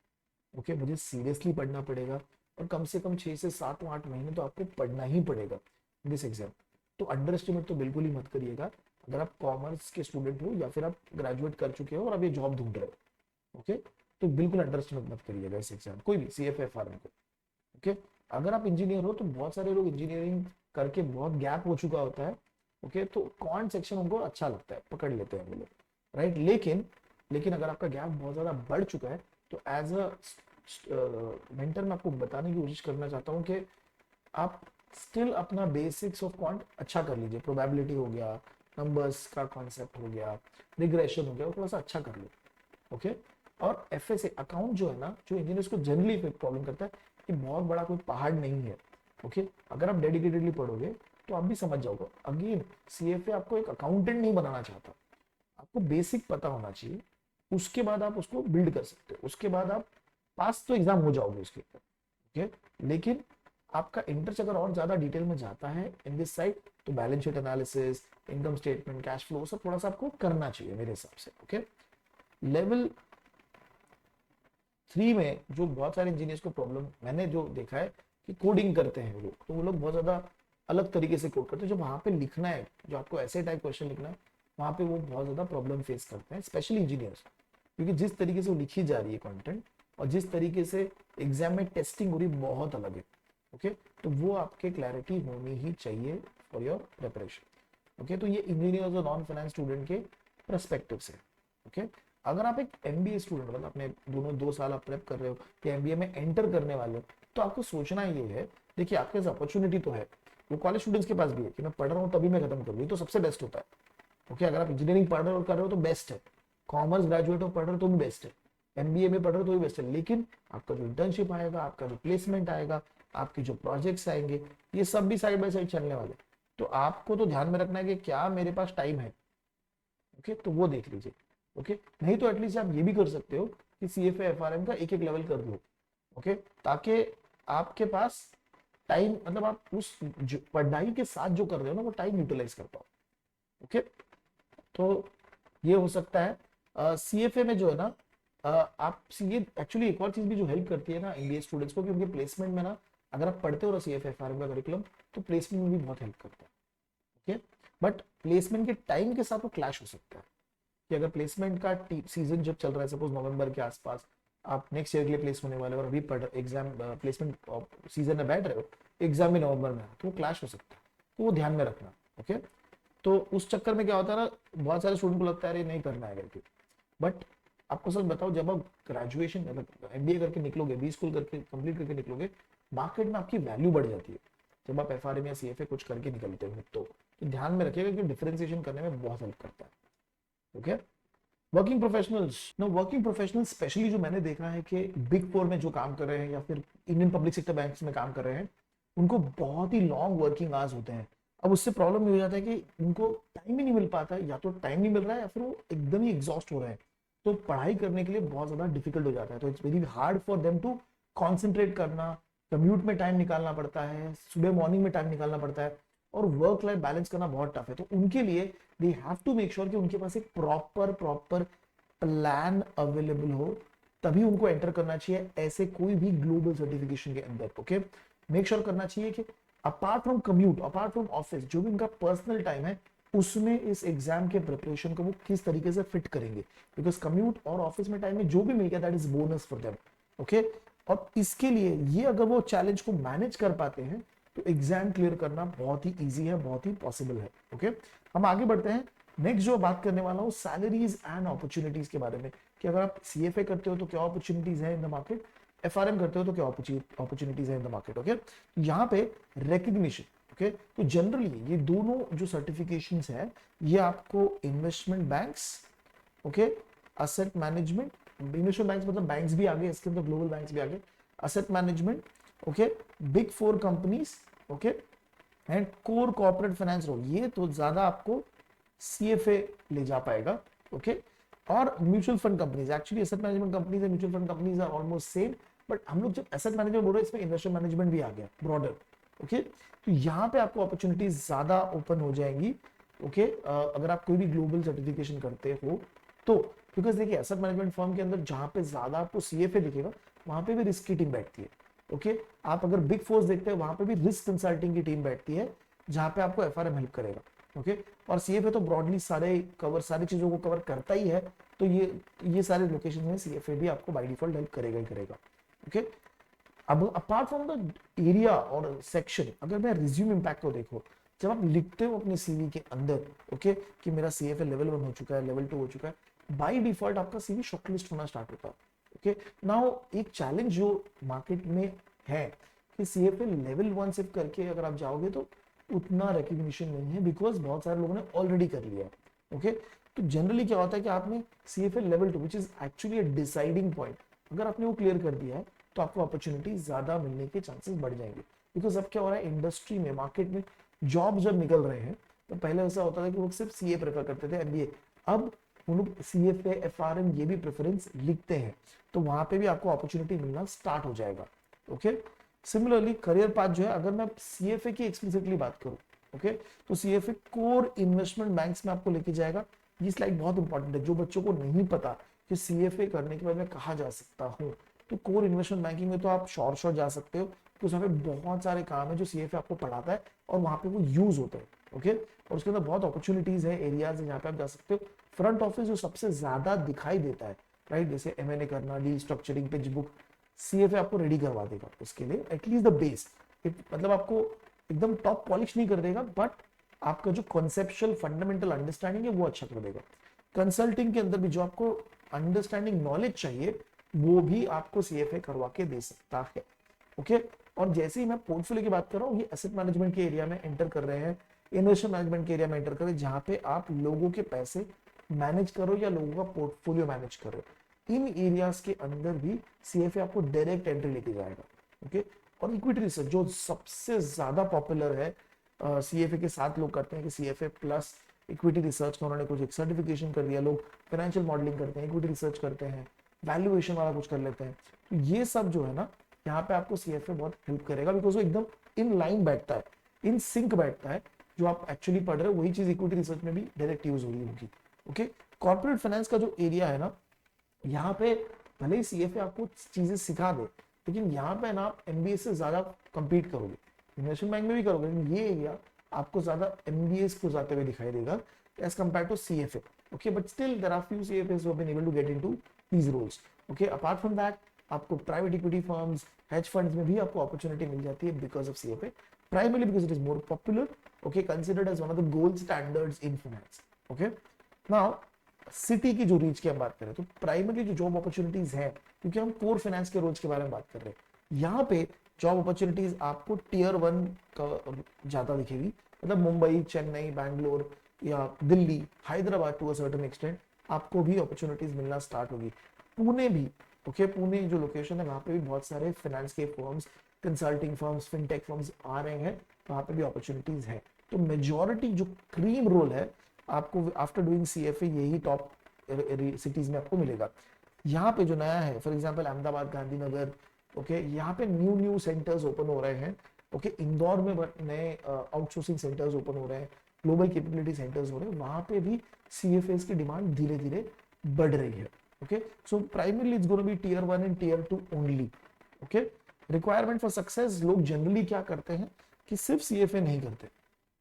ओके, मुझे सीरियसली पढ़ना पड़ेगा और कम से कम 6 से 7 8 महीने तो आपको पढ़ना ही पड़ेगा दिस एग्जाम। तो अंडर एस्टिमेट तो बिल्कुल ही मत करिएगा अगर आप कॉमर्स के स्टूडेंट हो या फिर आप ग्रेजुएट कर चुके हो और अब ये जॉब ढूंढ रहे हो। ओके, तो बिल्कुल अंडर एस्टिमेट मत करिएगा इस एग्जाम, कोई भी सीएफए एफआरएम को। ओके, अगर आप इंजीनियर हो तो बहुत सारे लोग इंजीनियरिंग करके बहुत गैप हो चुका होता है, ओके, तो क्वांट सेक्शन उनको अच्छा लगता है, पकड़ लेते हैं वो लोग, राइट। लेकिन लेकिन अगर आपका गैप बहुत ज्यादा बढ़ चुका है तो एज अ मेंटर मैं आपको बताने की कोशिश करना चाहता हूँ कि आप स्टिल अपना बेसिक्स ऑफ क्वांट अच्छा कर लीजिए, प्रोबेबिलिटी हो गया, नंबर्स का कॉन्सेप्ट हो गया, रिग्रेशन हो गया, वो थोड़ा सा अच्छा कर लो, ओके। और एफएसए अकाउंट जो है ना, जो इंजीनियर्स को जनरली प्रॉब्लम करता है, ये बहुत बड़ा कोई पहाड़ नहीं है, ओके। अगर आप डेडिकेटेडली पढ़ोगे तो आप भी समझ जाओगे। अगेन सीएफए आपको एक अकाउंटेंट नहीं बनाना चाहता, आपको बेसिक पता होना चाहिए, उसके बाद आप उसको बिल्ड कर सकते हो, उसके बाद आप पास तो एग्जाम हो जाओगे उसके ऊपर, ओके। लेकिन आपका इंटरेस्ट अगर और ज्यादा डिटेल में जाता है इन दिस साइड, तो balance sheet analysis, income statement, cash flow, सब थोड़ा सा आपको करना चाहिए मेरे हिसाब से, ओके। लेवल 3 में जो बहुत सारे इंजीनियर्स को प्रॉब्लम मैंने जो देखा है कि कोडिंग करते हैं लोग, तो वो लोग बहुत ज्यादा अलग तरीके से कोड करते हैं, जो वहां पे लिखना है, जो आपको ऐसे टाइप क्वेश्चन लिखना है, वहां पे वो बहुत ज्यादा प्रॉब्लम फेस करते हैं, स्पेशली इंजीनियर्स, क्योंकि जिस तरीके से वो लिखी जा रही है कंटेंट और जिस तरीके से एग्जाम में टेस्टिंग हो रही है, बहुत अलग है, ओके। तो वो आपके क्लैरिटी होनी ही चाहिए फॉर योर प्रिपरेशन, ओके। तो ये इंजीनियर्स और नॉन फाइनेंस स्टूडेंट के परस्पेक्टिव से, ओके। अगर आप एक एमबीए स्टूडेंट, मतलब अपने दोनों 2 साल आप प्रेप कर रहे हो या एमबीए में एंटर करने वाले हो, तो आपको सोचना ये है, देखिए आपके पास अपॉर्चुनिटी तो है, वो कॉलेज स्टूडेंट्स के पास भी है कि मैं पढ़ रहा हूँ तभी मैं खत्म करूँ, तो सबसे बेस्ट होता है, ओके। अगर आप इंजीनियरिंग पढ़ रहे हो कर रहे हो तो बेस्ट है, कॉमर्स ग्रेजुएट हो पढ़ रहे हो तो भी बेस्ट है, एमबीए में पढ़ रहे हो तो भी बेस्ट है। लेकिन आपका जो इंटर्नशिप आएगा, आपका जो प्लेसमेंट आएगा, आपके जो प्रोजेक्ट्स आएंगे, ये सब भी साइड बाय साइड चलने वाले, तो आपको तो ध्यान में रखना है कि क्या मेरे पास टाइम है, ओके, तो वो देख लीजिए, ओके। नहीं तो एटलीस्ट आप ये भी कर सकते हो कि सीएफए एफआरएम का एक एक लेवल कर लो, ओके, ताकि आपके पास टाइम, मतलब आप उस पढ़ाई के साथ जो कर रहे हो ना, वो टाइम यूटिलाइज कर पाओ, ओके। तो ये हो सकता है सीएफए में जो है ना, आप ये एक्चुअली एक और चीज भी जो हेल्प करती है ना एमबीए स्टूडेंट्स को, कि उनके प्लेसमेंट में ना, अगर आप पढ़ते हो ना सीएफए एफआरएम का करिकुलम, तो प्लेसमेंट में भी बहुत हेल्प करता है, ओके। बट प्लेसमेंट के टाइम के साथ वो क्लैश हो सकता है, कि अगर प्लेसमेंट का सीजन जब चल रहा है, सपोज नवंबर के आसपास आप नेक्स्ट ईयर के लिए प्लेस होने वाले हो और अभी पढ़ एग्जाम प्लेसमेंट सीजन में बैठ रहे हो, एग्जाम भी नवंबर में है, तो वो क्लैश हो सकता है, तो वो ध्यान में रखना, ओके। तो उस चक्कर में क्या होता है ना, बहुत सारे स्टूडेंट को लगता है अरे नहीं करना है करके, बट आपको सच बताओ, जब आप ग्रेजुएशन मतलब एमबीए करके निकलोगे, बी स्कूल करके कंप्लीट करके निकलोगे, मार्केट में आपकी वैल्यू बढ़ जाती है जब आप एफआरएम या सीएफए कुछ करके निकलते हो, तो ध्यान में रखिएगा कि डिफरेंशिएशन करने में बहुत हेल्प करता है, okay. Working professionals, no working professionals specially जो मैंने देखा है कि बिग फोर में जो काम कर रहे हैं या फिर इंडियन पब्लिक सेक्टर बैंक्स में काम कर रहे हैं, उनको बहुत ही लॉन्ग वर्किंग आवर्स होते हैं। अब उससे प्रॉब्लम ये हो जाता है कि उनको टाइम ही नहीं मिल पाता, या तो टाइम नहीं मिल रहा है या फिर वो एकदम ही एग्जॉस्ट हो रहे हैं, तो पढ़ाई करने के लिए बहुत ज्यादा डिफिकल्ट हो जाता है, तो it's very hard for them to concentrate करना, कम्यूट में टाइम निकालना पड़ता है, सुबह मॉर्निंग में टाइम निकालना पड़ता है, और वर्क लाइफ बैलेंस करना बहुत टफ है। तो उनके लिए they have to make sure कि उनके पास एक प्रॉपर प्रॉपर प्लान अवेलेबल हो, तभी उनको एंटर करना चाहिए ऐसे कोई भी ग्लोबल सर्टिफिकेशन के अंदर, ओके। मेक श्योर करना चाहिए कि apart from commute, apart from office, जो भी उनका पर्सनल टाइम है, उसमें इस एग्जाम के प्रिपरेशन को वो किस तरीके से फिट करेंगे, बिकॉज कम्यूट और ऑफिस में टाइम में जो भी मिल गया that is bonus for them, okay. और इसके लिए ये अगर वो चैलेंज को मैनेज कर पाते हैं, तो एग्जाम क्लियर करना बहुत ही इजी है, बहुत ही पॉसिबल है, ओके। हम आगे बढ़ते हैं। नेक्स्ट जो बात करने वाला हूँ सैलरीज एंड अपॉर्चुनिटीज के बारे में, कि अगर आप सीएफए करते हो तो क्या अपॉर्चुनिटीज है इन द मार्केट, एफआरएम करते हो तो क्या अपॉर्चुनिटीज है इन द मार्केट, ओके। यहाँ पे रिकग्निशन, ओके, तो जनरली ये दोनों जो सर्टिफिकेशंस है, ये आपको investment banks, okay, asset management, investment banks मतलब बैंक्स भी आगे, इसके अंदर ग्लोबल बैंक्स भी आगे, asset management, okay, big four companies, okay, and core corporate finance role, ये तो ज्यादा आपको सीएफए ले जा पाएगा, ओके। और mutual fund companies, actually asset management companies and mutual fund companies are almost same, but हम लोग जब एसेट मैनेजमेंट बोल रहे हैं, इसमें इन्वेस्टमेंट मैनेजमेंट भी आ गया ब्रॉडर, ओके। तो यहाँ पे आपको अपॉर्चुनिटीज ज्यादा ओपन हो जाएंगी, ओके, अगर आप कोई भी ग्लोबल सर्टिफिकेशन करते हो तो, बिकॉज देखिए एसेट मैनेजमेंट फर्म के अंदर जहां पे ज्यादा आपको सीएफए दिखेगा, वहां पे भी रिस्क की टीम बैठती है, ओके। आप अगर बिग फोर्स देखते हैं, वहां पे भी रिस्क कंसल्टिंग की टीम बैठती है, जहां पे आपको एफआरएम हेल्प करेगा, ओके। और सीएफए तो ब्रॉडली सारी चीजों को कवर करता ही है, तो ये सारे लोकेशन में सीएफए भी आपको बाय डिफॉल्ट हेल्प करेगा ही करेगा, ओके। अब अपार्ट फ्रॉम द एरिया और सेक्शन, अगर मैं रिज्यूम इम्पैक्ट को देखो, जब आप लिखते हो अपने सीवी के अंदर ओके कि मेरा सीएफए लेवल 1 हो चुका है, लेवल 2 हो चुका है, बाय डिफॉल्ट आपका सीवी शॉर्टलिस्ट होना स्टार्ट होता है। ओके नाउ एक चैलेंज जो मार्केट में है कि सीएफए लेवल 1 सिर्फ करके अगर आप जाओगे तो उतना रिकग्निशन नहीं है, बिकॉज बहुत सारे लोगों ने ऑलरेडी कर लिया है। ओके तो जनरली क्या होता है कि आपने CFA level 2 which is actually a deciding point, अगर आपने वो क्लियर कर दिया है तो आपको अपॉर्चुनिटी ज्यादा मिलने के चांसेस बढ़ जाएंगे। बिकॉज अब क्या हो रहा है इंडस्ट्री में, मार्केट में जॉब जब निकल रहे हैं, तो पहले ऐसा होता था कि लोग सिर्फ सीए प्रेफर करते थे, एमबीए। अब वो लोग सीएफए, एफआरएम ये भी प्रेफरेंस लिखते हैं, तो वहां पे भी आपको अपॉर्चुनिटी मिलना स्टार्ट हो जाएगा। ओके सिमिलरली करियर पाथ जो है, अगर मैं सीएफए की एक्सप्लिसिटली बात करूं ओके तो सीएफए कोर इन्वेस्टमेंट बैंक्स में आपको लेके जाएगा। ये स्लाइड बहुत इंपॉर्टेंट है, जो बच्चों को नहीं पता कि सीएफए करने के बाद मैं कहाँ जा सकता हूँ, तो कोर इन्वेस्टमेंट बैंकिंग में तो आप शॉर्ट जा सकते हो, तो उसमें पे बहुत सारे काम है जो सीएफए आपको पढ़ाता है और वहां पे वो यूज होता है। ओके और उसके अंदर बहुत अपॉर्चुनिटीज है, एरियाज है जहाँ पे आप जा सकते हो। फ्रंट ऑफिस जो सबसे ज्यादा दिखाई देता है राइट, जैसे एमएनए करना, D structuring, pitch book, CFA आपको रेडी करवा देगा उसके लिए, एटलीस्ट द बेस। मतलब आपको एकदम टॉप पॉलिश नहीं कर देगा, बट आपका जो कॉन्सेप्चुअल फंडामेंटल अंडरस्टैंडिंग है वो अच्छा कर देगा। कंसल्टिंग के अंदर भी जो आपको अंडरस्टैंडिंग नॉलेज चाहिए वो भी आपको सीएफए करवा के दे सकता है। ओके और जैसे ही मैं पोर्टफोलियो की बात कर रहा हूँ, ये एसेट मैनेजमेंट के एरिया में एंटर कर रहे हैं, इन्वेस्टमेंट मैनेजमेंट के एरिया में एंटर कर रहे हैं, जहां पे आप लोगों के पैसे मैनेज करो या लोगों का पोर्टफोलियो मैनेज करो। इन एरियाज के अंदर भी सीएफए आपको डायरेक्ट एंट्री लेके जाएगा। ओके और इक्विटी रिसर्च जो सबसे ज्यादा पॉपुलर है, सीएफए के साथ लोग करते हैं कि सीएफए प्लस इक्विटी रिसर्च का उन्होंने कुछ एक सर्टिफिकेशन कर दिया, लोग फाइनेंशियल मॉडलिंग करते हैं, इक्विटी रिसर्च करते हैं, वैल्यूएशन वाला कुछ कर लेते हैं। तो ये सब जो है ना, यहाँ पे आपको सीएफए बहुत हेल्प करेगा, बिकॉज वो एकदम इन लाइन बैठता है, इन सिंक बैठता है, जो आप एक्चुअली पढ़ रहे हो वही चीज इक्विटी रिसर्च में भी डायरेक्ट यूज हो रही होगी। ओके कॉर्पोरेट फाइनेंस का जो एरिया है ना, यहाँ पे भले ही सीएफए आपको चीजें सिखा दे, लेकिन यहाँ पे ना आप एमबीए से ज्यादा compete करोगे, इन्वेस्टमेंट बैंक में भी करोगे, लेकिन ये एरिया आपको ज्यादा एमबीए को जाते हुए दिखाई देगा as compare to CFA. Okay but still there are few CFAs who have been able to get into these roles. Okay apart from that आपको private equity firms, hedge funds में भी आपको अपॉर्चुनिटी मिल जाती है because of CFA, primarily because it is more popular, okay considered as one of the gold standards in finance. Okay now city की जो reach की हम बात करें, तो प्राइमरी जो जॉब अपॉर्चुनिटीज है, क्योंकि हम कोर फाइनेंस के रोल्स के बारे में बात कर रहे हैं, यहाँ पे जॉब अपॉर्चुनिटीज आपको टियर 1 का ज्यादा दिखेगी, मतलब मुंबई, चेन्नई, बैंगलोर या Delhi, Hyderabad to a certain extent आपको भी अपॉर्चुनिटीज मिलना स्टार्ट होगी। पुणे भी, ओके पुणे जो लोकेशन है वहां पे भी बहुत सारे फाइनेंस के firms, consulting firms, fintech firms आ रहे हैं, वहां पे भी अपॉर्चुनिटीज है। तो मेजॉरिटी जो क्रीम रोल है आपको आफ्टर डूइंग सीएफए यही टॉप सिटीज में आपको मिलेगा। यहाँ पे जो नया है, for example Ahmedabad, Gandhinagar, okay यहाँ पे न्यू सेंटर्स ओपन हो रहे हैं। ओके इंदौर में नए आउटसोर्सिंग सेंटर्स ओपन हो रहे हैं, ग्लोबल कैपेबिलिटी सेंटर्स हो रहे हैं, वहां पे भी सीएफएस की डिमांड धीरे धीरे बढ़ रही है। Okay so primarily it's gonna be tier 1 and tier 2 only. Okay requirement for success, लोग जनरली क्या करते हैं कि सिर्फ सीएफए नहीं करते।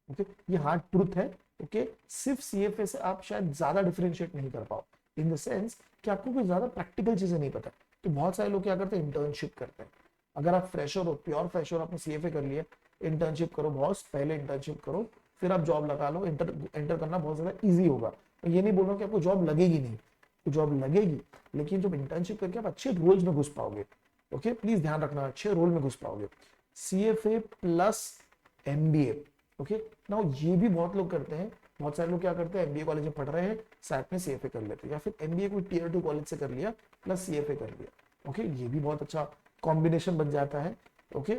ओके ये हार्ड ट्रूथ है। ओके सिर्फ सीएफए से आप शायद ज्यादा डिफरेंशिएट नहीं कर पाओ, इन द सेंस कि आपको कोई ज्यादा प्रैक्टिकल चीजें नहीं पता। तो बहुत सारे लोग क्या करते हैं, इंटर्नशिप करते हैं। अगर आप फ्रेशर हो, प्योर फ्रेशर, आपने सीएफए कर लिया, इंटर्नशिप करो बॉस, पहले इंटर्नशिप करो फिर आप जॉब लगा लो। एंटर करना बहुत ज्यादा इजी होगा। मैं ये नहीं बोल रहा हूँ कि आपको जॉब लगेगी नहीं, तो जॉब लगेगी, लेकिन जब इंटर्नशिप करके आप अच्छे रोल्स में घुस पाओगे। ओके प्लीज ध्यान रखना, अच्छे रोल में घुस पाओगे। CFA plus MBA, okay now ये भी बहुत लोग करते हैं। बहुत सारे लोग क्या करते हैं, एमबीए कॉलेज में पढ़ रहे हैं, साथ में सीएफए कर लेते हैं, या फिर एमबीए कोई टियर 2 कॉलेज से कर लिया प्लस सीएफए कर लिया। ओके ये भी बहुत अच्छा कॉम्बिनेशन बन जाता है। ओके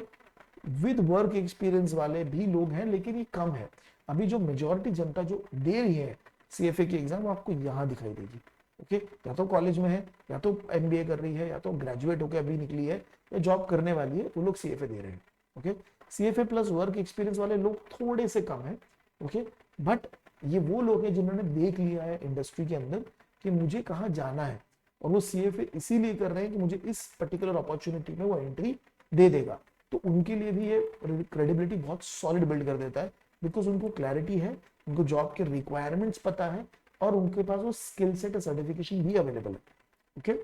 विद वर्क एक्सपीरियंस वाले भी लोग हैं, लेकिन ये कम है। अभी जो मेजॉरिटी जनता जो दे रही है सीएफए की एग्जाम, वो आपको यहाँ दिखाई देगी। ओके या तो कॉलेज में है, या तो एमबीए कर रही है, या तो ग्रेजुएट होकर अभी निकली है, या जॉब करने वाली है, वो लोग सीएफए दे रहे हैं। Okay CFA plus work experience वाले लोग थोड़े से कम है। ओके बट ये वो लोग हैं जिन्होंने देख लिया है इंडस्ट्री के अंदर कि मुझे कहाँ जाना है, और वो सीएफए इसीलिए कर रहे हैं कि मुझे इस पर्टिकुलर अपॉर्चुनिटी में वो एंट्री दे देगा। तो उनके लिए भी ये क्रेडिबिलिटी बहुत सॉलिड बिल्ड कर देता है, बिकॉज उनको क्लैरिटी है, उनको जॉब के रिक्वायरमेंट्स पता है, और उनके पास वो स्किल सेट सर्टिफिकेशन भी अवेलेबल है। ओके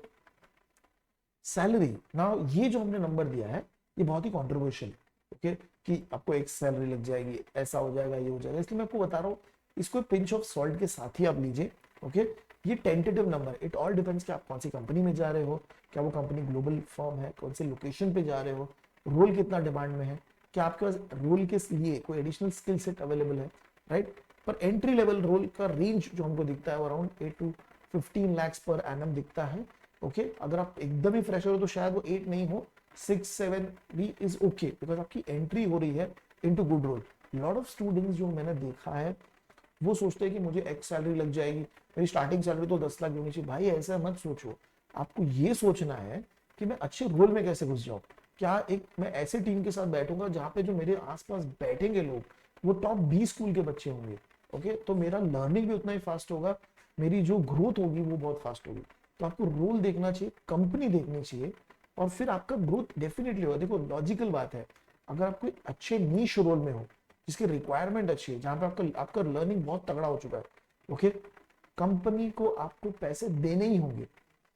सैलरी ना, ये जो हमने नंबर दिया है ये बहुत ही कॉन्ट्रोवर्शियल है, ओके, कि आपको एक सैलरी लग जाएगी, ऐसा हो जाएगा, ये हो जाएगा, इसलिए मैं आपको बता रहा हूँ इसको पिंच ऑफ सॉल्ट के साथ ही आप लीजिए, ओके। ये tentative number, it all depends कि आप कौन सी कंपनी में जा रहे हो, क्या वो कंपनी ग्लोबल फर्म है, कौन सी लोकेशन पे जा रहे हो, रोल कितना डिमांड में है, क्या आपके पास रोल के लिए कोई एडिशनल स्किल सेट अवेलेबल है, राइट। पर एंट्री लेवल रोल का रेंज जो हमको दिखता है around 8 to 15 lakhs per annum दिखता है, ओके। अगर आप एकदम ही फ्रेशर हो तो शायद वो 8 नहीं हो, 6-7 भी इज ओके, बिकॉज आपकी एंट्री हो रही है into good role. Lot of students जो मैंने देखा है वो सोचते हैं कि मुझे एक्स सैलरी लग जाएगी, मेरी स्टार्टिंग सैलरी तो 10 लाख होनी चाहिए। भाई ऐसा मत सोचो, आपको ये सोचना है कि मैं अच्छे रोल में कैसे घुस जाऊं, क्या एक मैं ऐसे टीम के साथ बैठूंगा जहां पे जो मेरे आसपास बैठेंगे लोग वो टॉप 20 स्कूल के बच्चे होंगे, ओके, तो मेरा लर्निंग भी उतना ही फास्ट होगा, मेरी जो ग्रोथ होगी वो बहुत फास्ट होगी। तो आपको रोल देखना चाहिए, कंपनी देखनी चाहिए, और फिर आपका ग्रोथ डेफिनेटली होगा। देखो लॉजिकल बात है, अगर आप कोई अच्छे नीश रोल में हो जिसकी रिक्वायरमेंट अच्छी है, जहां पे आपका आपका लर्निंग बहुत तगड़ा हो चुका है, ओके, कंपनी को आपको पैसे देने ही होंगे,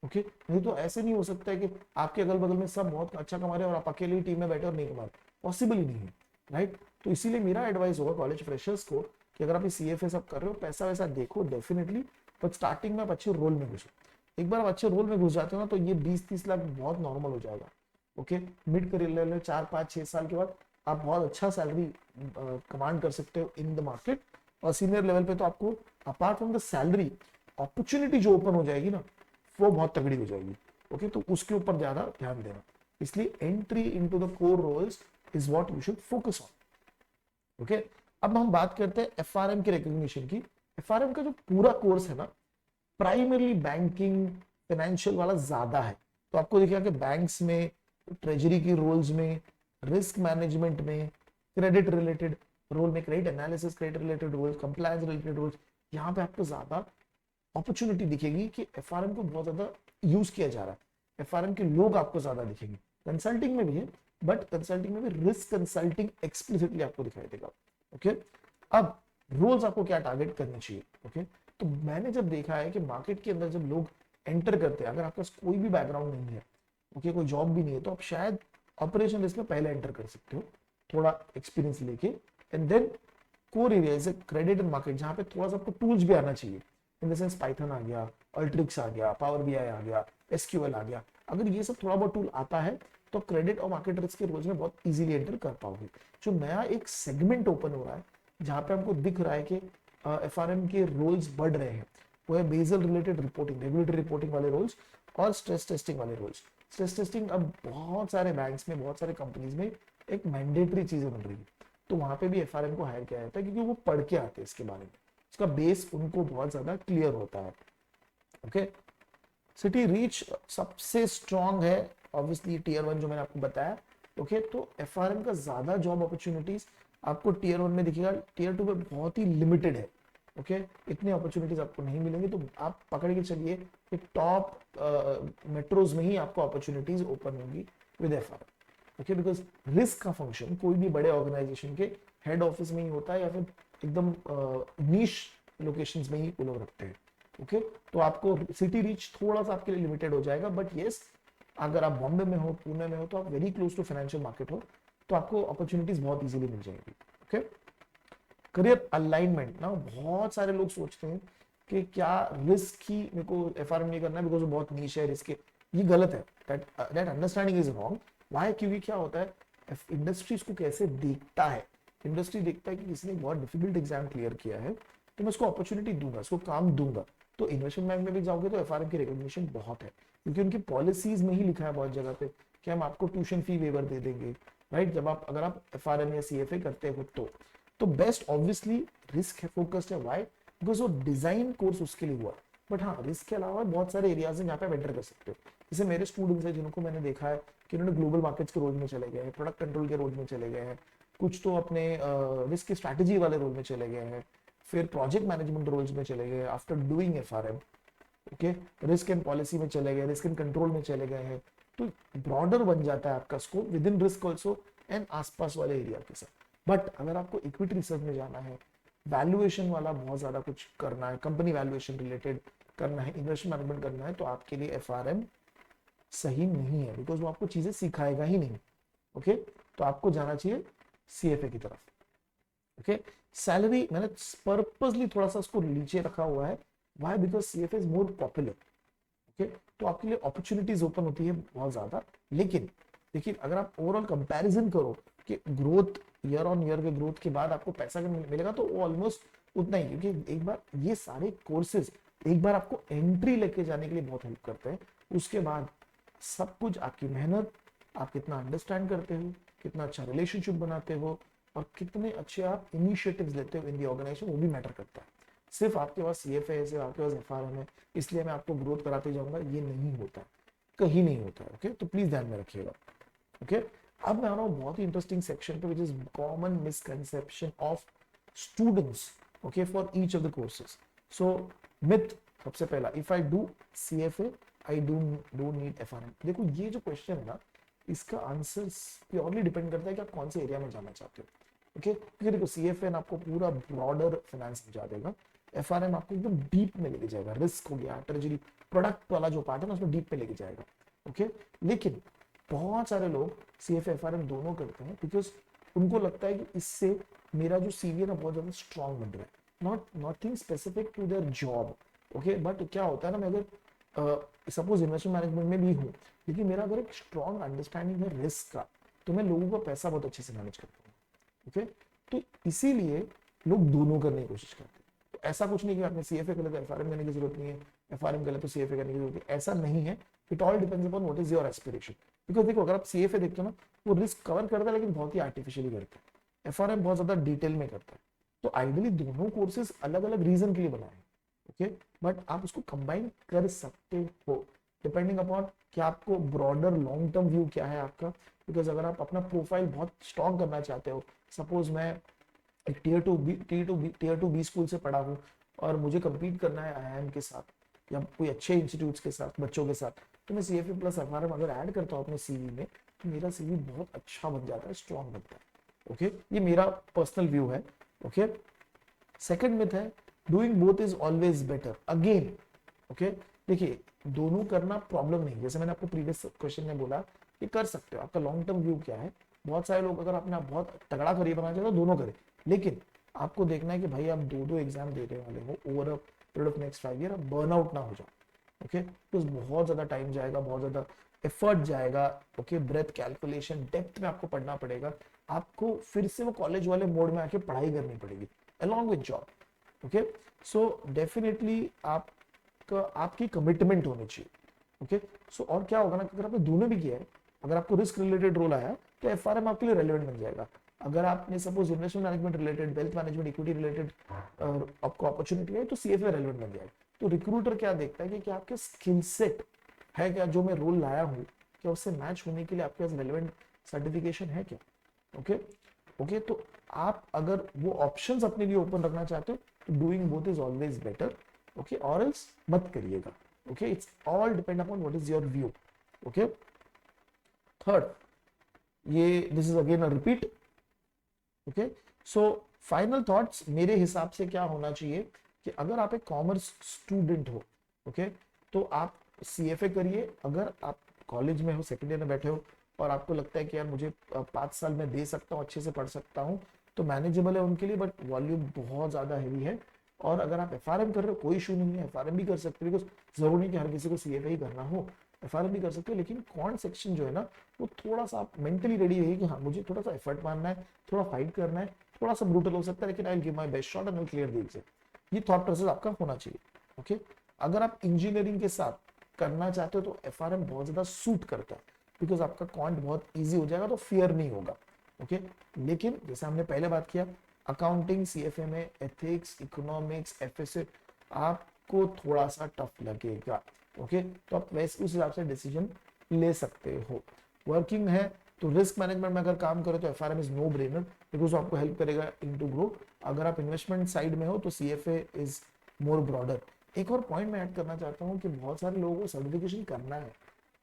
ओके। नहीं तो ऐसे नहीं हो सकता है कि आपके अगल बगल में सब बहुत अच्छा कमा रहे हैं और आप अकेले ही टीम में बैठे और नहीं कमा रहे, पॉसिबल ही नहीं है, राइट। तो इसीलिए मेरा एडवाइस होगा कॉलेज फ्रेशर्स को कि अगर आप ये CFA सब कर रहे हो, पैसा वैसा देखो डेफिनेटली, बट स्टार्टिंग में आप अच्छे रोल में घुसो। एक बार आप अच्छे रोल में घुस जाते हो ना तो ये 20-30 लाख बहुत नॉर्मल हो जाएगा, ओके। मिड करियर लेवल 4-5-6 साल के बाद आप बहुत अच्छा सैलरी कमांड कर सकते हो इन द मार्केट, और सीनियर लेवल पे तो आपको apart from the salary opportunity जो ओपन हो जाएगी ना वो बहुत तगड़ी हो जाएगी, ओके। तो उसके ऊपर ज्यादा ध्यान देना, इसलिए entry into the core roles is what you should focus on, okay. अब हम बात करते हैं FRM के रिकॉग्निशन की। FRM का जो पूरा कोर्स है ना, प्राइमरली बैंकिंग फाइनेंशियल वाला ज्यादा है, तो आपको दिखेगा कि बैंक्स में, ट्रेजरी की रोल्स में, रिस्क मैनेजमेंट में, क्रेडिट रिलेटेड रोल में, credit analysis, credit related roles, compliance related roles, यहाँ पे आपको ज्यादा अपॉर्चुनिटी दिखेगी कि FRM को बहुत ज्यादा यूज किया जा रहा है, FRM के लोग आपको ज्यादा दिखेंगे। कंसल्टिंग में भी है, बट कंसल्टिंग में भी रिस्क कंसल्टिंग एक्सप्लिसिटली आपको दिखाई देगा, ओके। अब रोल्स आपको क्या टारगेट करने चाहिए, ओके। तो मैंने जब देखा है कि मार्केट के अंदर जब लोग एंटर करते हैं, अगर आपका कोई भी बैकग्राउंड नहीं है, ओके, कोई जॉब भी नहीं है, तो आप शायद ऑपरेशन रिस्क में पहले एंटर कर सकते हो थोड़ा एक्सपीरियंस लेके, एंड देन कोर एरिया जैसे क्रेडिट एंड मार्केट जहाँ पे थोड़ा सा आपको टूल्स भी आना चाहिए, इन द सेंस पाइथन आ गया, अल्ट्रिक्स आ गया, पावर BI आ गया, SQL आ गया। अगर ये सब थोड़ा बहुत टूल आता है तो क्रेडिट और मार्केट रिस्क के रोल्स में बहुत इजीली एंटर कर पाओगे। जो नया एक सेगमेंट ओपन हो रहा है जहाँ पे हमको दिख रहा है कि FRM के रोल्स बढ़ रहे हैं, वो है Basel related reporting, regulatory reporting वाले रोल्स और स्ट्रेस टेस्टिंग वाले रोल्स। स्ट्रेस टेस्टिंग अब बहुत सारे बैंक्स में, बहुत सारे कंपनीज में एक मैंडेटरी चीजें बन रही है, तो वहां पे भी FRM को हायर किया जाता है क्योंकि वो पढ़ के आते हैं इसके बारे में, इसका बेस उनको बहुत ज्यादा क्लियर होता है, ओके। सिटी रीच सबसे स्ट्रांग है ऑब्वियसली टीयर 1 जो मैंने आपको बताया, ओके। तो FRM का ज्यादा जॉब अपॉर्चुनिटीज आपको टीयर 1 में दिखेगा, टीयर 2 में बहुत ही लिमिटेड है, ओके। इतनी अपॉर्चुनिटीज आपको नहीं मिलेंगी, तो आप पकड़ के चलिए कि टॉप मेट्रोज में ही आपको अपॉर्चुनिटीज ओपन होंगी with FRM, okay. Because risk का फंक्शन कोई भी बड़े ऑर्गेनाइजेशन के हेड ऑफिस में ही होता है या फिर एकदम नीश लोकेशंस में ही वो लोग रखते हैं, ओके। तो आपको सिटी रीच थोड़ा सा आपके लिए लिमिटेड हो जाएगा, बट यस अगर आप बॉम्बे में हो, पुणे में हो, तो आप very close to financial market हो, तो आपको अपॉर्चुनिटीज बहुत इजीली मिल जाएंगी, ओके। करियर अलाइनमेंट ना, बहुत सारे लोग सोचते हैं कि क्या रिस्क ही मेरे को FRM नहीं करना है बिकॉज वो बहुत नीश है रिस्क, ये गलत है, that understanding is wrong. Why? क्योंकि क्या होता है, इंडस्ट्री इसको कैसे देखता है, इंडस्ट्री देखता है कि किसी ने बहुत डिफिकल्ट एग्जाम क्लियर किया है तो मैं उसको अपॉर्चुनिटी दूंगा, उसको काम दूंगा। तो इन्वेस्टमेंट बैंक में भी जाओगे तो FRM की रिकॉग्निशन बहुत है, क्योंकि उनकी पॉलिसीज में ही लिखा है बहुत जगह पे कि हम आपको ट्यूशन फी वेवर दे देंगे, राइट। जब आप अगर आप FRM या CFA करते हो तो बेस्ट ऑब्वियसली रिस्क है, फोकस्ड है। वाई? बिकॉज वो डिजाइन कोर्स उसके लिए हुआ, बट हाँ रिस्क के अलावा बहुत सारे एरियाज हैं जहाँ पे आप एंटर कर सकते हो। जैसे मेरे स्टूडेंट्स हैं जिनको मैंने देखा है कि उन्होंने ग्लोबल मार्केट्स के रोल में चले गए हैं, प्रोडक्ट कंट्रोल के रोल में चले गए हैं, कुछ तो अपने रिस्क की स्ट्रैटेजी वाले रोल में चले गए हैं, फिर प्रोजेक्ट मैनेजमेंट रोल्स में चले गए after doing FRM, okay. Risk and policy में चले गए, रिस्क एंड कंट्रोल में चले गए हैं, तो ब्रॉडर बन जाता है आपका scope with in risk also and आसपास वाले एरिया के साथ। बट अगर आपको इक्विटी रिसर्च में जाना है, वैल्यूएशन वाला बहुत ज्यादा कुछ करना है, कंपनी वैल्यूएशन रिलेटेड करना है, इन्वेस्टमेंट मैनेजमेंट करना है, तो आपके लिए FRM सही नहीं है, बिकॉज वो आपको चीजें सिखाएगा ही नहीं। ओके, तो आपको जाना चाहिए सीएफए की तरफ। ओके, सैलरी मैंने पर्पसली थोड़ा सा उसको नीचे रखा हुआ है, why, because CFA is more popular. Okay, तो आपके लिए अपॉर्चुनिटीज ओपन होती है बहुत ज्यादा। लेकिन देखिए, अगर आप ओवरऑल कंपैरिजन करो कि ग्रोथ ईयर ऑन ईयर के ग्रोथ के बाद आपको पैसा मिलेगा, तो वो ऑलमोस्ट उतना ही, क्योंकि एक बार ये सारे कोर्सेज एक बार आपको एंट्री लेके जाने के लिए बहुत हेल्प करते हैं। उसके बाद सब कुछ आपकी मेहनत, आप कितना अंडरस्टैंड करते हो, कितना अच्छा रिलेशनशिप बनाते हो, और कितने अच्छे आप इनिशिएटिव्स लेते हो इन दी ऑर्गेनाइजेशन, वो भी मैटर करता है। सिर्फ आपके पास सीएफए है, सिर्फ आपके पास एफआरएम है, इसलिए मैं आपको ग्रोथ कराते जाऊंगा, ये नहीं होता, कहीं नहीं होता है। ओके, तो प्लीज ध्यान में रखिएगा। ओके, अब मैं आ रहा हूँ बहुत ही इंटरेस्टिंग सेक्शन पे, which is common misconception of students, okay, for each of the courses. So myth, सबसे पहला, if I do CFA I don't need FRM. देखो, ये जो क्वेश्चन है ना, इसका आंसर प्योरली डिपेंड करता है कि आप कौन से एरिया में जाना चाहते हो। ओके, क्योंकि देखो, सीएफए आपको पूरा ब्रॉडर फाइनेंस समझा देगा, एफआरएम आपको एकदम डीप में लेके जाएगा, रिस्क हो गया, ट्रेजरी, प्रोडक्ट वाला जो पार्ट है ना, उसमें डीप में लेके जाएगा। ओके, लेकिन बहुत सारे लोग सीएफए एफआरएम दोनों करते हैं, बिकॉज उनको लगता है कि इससे मेरा जो सीवी है ना बहुत ज्यादा स्ट्रॉन्ग बन रहा है, nothing specific to their job. Okay, but क्या होता है ना, मैं अगर सपोज इन्वेस्टमेंट मैनेजमेंट में भी हूँ, लेकिन मेरा अगर एक स्ट्रॉन्ग अंडरस्टैंडिंग है रिस्क का, तो मैं लोगों का पैसा बहुत अच्छे से मैनेज करता हूँ। ओके, तो इसीलिए लोग दोनों करने की कोशिश करते हैं। तो ऐसा कुछ नहीं कि आपने सीएफए कर तो एफआरएम करने की जरूरत नहीं है, एफआरएम कर तो सीएफए करने की जरूरत है, ऐसा नहीं है। It all depends upon what is your aspiration. Because देखो, अगर आप सीएफए देखते हो ना, वो रिस्क कवर करता है, लेकिन बहुत ही आर्टिफिशियली करता है। एफआरएम बहुत ज्यादा डिटेल में करता है। तो आइडियली दोनों कोर्सेज अलग अलग रीजन के लिए बनाए हैं। ओके, बट आप उसको कंबाइन कर सकते हो, डिपेंडिंग अपॉन कि आपको ब्रॉडर लॉन्ग टर्म व्यू क्या है आपका। बिकॉज अगर आप अपना प्रोफाइल बहुत स्ट्रॉन्ग करना चाहते हो, सपोज मैं एक टीयर टू बी स्कूल से पढ़ा हूँ, और मुझे compete करना है आईआईएम के साथ या कोई अच्छे इंस्टीट्यूट्स के साथ, बच्चों के साथ, तो मैं सीएफए प्लस एफआरएम अगर ऐड करता हूँ अपने सीवी में, तो मेरा सीवी बहुत अच्छा बन जाता है, स्ट्रॉन्ग बनता है। ओके, ये मेरा पर्सनल व्यू है। ओके, सेकंड मिथ है, doing both is always better. Again, okay, देखिए, दोनों करना प्रॉब्लम नहीं, जैसे मैंने आपको प्रीवियस क्वेश्चन में बोला कि कर सकते हो, आपका लॉन्ग टर्म व्यू क्या है। बहुत सारे लोग अगर अपना बहुत तगड़ा करियर बनाना चाहते हो, दोनों करें, लेकिन आपको देखना है कि भाई आप दो दो एग्जाम देने वाले हो over a period of next 5 year, आप बर्नआउट ना हो जाओ। ओके, तो बहुत ज्यादा टाइम जाएगा, बहुत ज्यादा एफर्ट जाएगा। ओके, ब्रेथ कैलकुलेशन, डेप्थ में आपको पढ़ना पड़ेगा, आपको फिर से वो कॉलेज वाले मोड में आके पढ़ाई करनी पड़ेगी along with job. Okay, so definitely आपका आपकी कमिटमेंट होनी चाहिए। ओके, सो और क्या होगा ना, अगर आपने दोनों भी किया है, अगर आपको रिस्क रिलेटेड रोल आया तो एफआरएम आपके लिए रेलेवेंट बन जाएगा। अगर आपने suppose investment management related, wealth management, equity related आपको अपॉर्चुनिटी है, तो सीएफए रेलेवेंट बन जाएगा। तो रिक्रूटर क्या देखता है कि क्या आपके स्किल सेट है, क्या जो मैं रोल लाया हूँ, क्या उससे मैच होने के लिए आपके पास रेलेवेंट सर्टिफिकेशन है क्या। ओके, ओके, तो आप अगर वो ऑप्शंस अपने लिए ओपन रखना चाहते हो, तो doing both is always better. Okay, और एल्स मत करिएगा। Okay, it's all depend upon what is your view. Okay, third, ये this is again a repeat. Okay, so final thoughts मेरे हिसाब से क्या होना चाहिए कि अगर आप एक कॉमर्स स्टूडेंट हो, ओके, तो आप सीएफए करिए। अगर आप कॉलेज में हो, सेकेंड ईयर में बैठे हो, और आपको लगता है कि यार मुझे 5 साल में दे सकता हूँ, अच्छे से पढ़ सकता हूँ, तो मैनेजेबल है उनके लिए, बट वॉल्यूम बहुत ज्यादा हैवी है। और अगर आप एफआरएम कर रहे हो, कोई इशू नहीं है, एफआरएम भी कर सकते हो, बिकॉज जरूरी नहीं कि हर किसी को सीएफए ही करना हो, एफआरएम भी कर सकते हो। लेकिन कौन सेक्शन जो है ना, वो थोड़ा सा आप मेंटली रेडी रहिए कि हाँ, मुझे थोड़ा सा एफर्ट मारना है, थोड़ा फाइट करना है, थोड़ा सा ब्रूटल हो सकता है, लेकिन I will give my best shot and will clear the exam. ये थॉट प्रोसेस आपका होना चाहिए। ओके, अगर आप इंजीनियरिंग के साथ करना चाहते हो, तो एफआरएम बहुत ज्यादा सूट करता है, बिकॉज आपका क्वांट बहुत ईजी हो जाएगा, तो फियर नहीं होगा। ओके, लेकिन जैसे हमने पहले बात किया, अकाउंटिंग, सीएफए में एथिक्स, इकोनॉमिक्स, एफएसए आपको थोड़ा सा टफ लगेगा। ओके, तो आप वैसे उस हिसाब से डिसीजन ले सकते हो। वर्किंग है तो रिस्क मैनेजमेंट में अगर काम करो तो FRM is no brainer, because आपको हेल्प करेगा इन टू ग्रो। अगर आप इन्वेस्टमेंट साइड में हो तो सीएफए इज मोर ब्रॉडर। एक और पॉइंट मैं ऐड करना चाहता हूँ कि बहुत सारे लोगों को सर्टिफिकेशन करना है,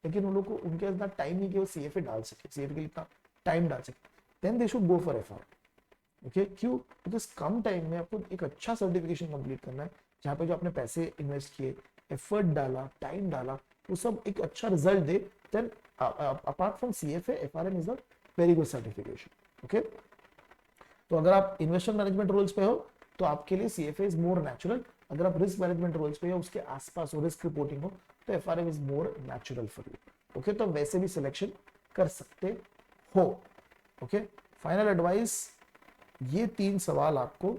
लेकिन उन लोगों को उनके पास इतना टाइम नहीं कि वो सीएफए डाल सके, सीएफए के लिए इतना टाइम डाल सके, then they should go for FRM. Okay क्यों? बिकॉज कम टाइम में आपको एक अच्छा सर्टिफिकेशन कंप्लीट करना है जहाँ पे जो आपने पैसे इन्वेस्ट किए, एफर्ट डाला, टाइम डाला, वो सब एक अच्छा रिजल्ट दे, then apart from CFA FRM is a very good certification. Okay, तो अगर आप इन्वेस्टमेंट मैनेजमेंट रोल्स पे हो तो आपके लिए सीएफए इज मोर नेचुरल। अगर आप रिस्क मैनेजमेंट रोल्स पे हो, उसके आसपास हो, रिस्क रिपोर्टिंग हो, तो FRM is more natural for you. Okay, तो वैसे भी सिलेक्शन कर सकते हो। ओके, फाइनल एडवाइस, ये 3 सवाल आपको,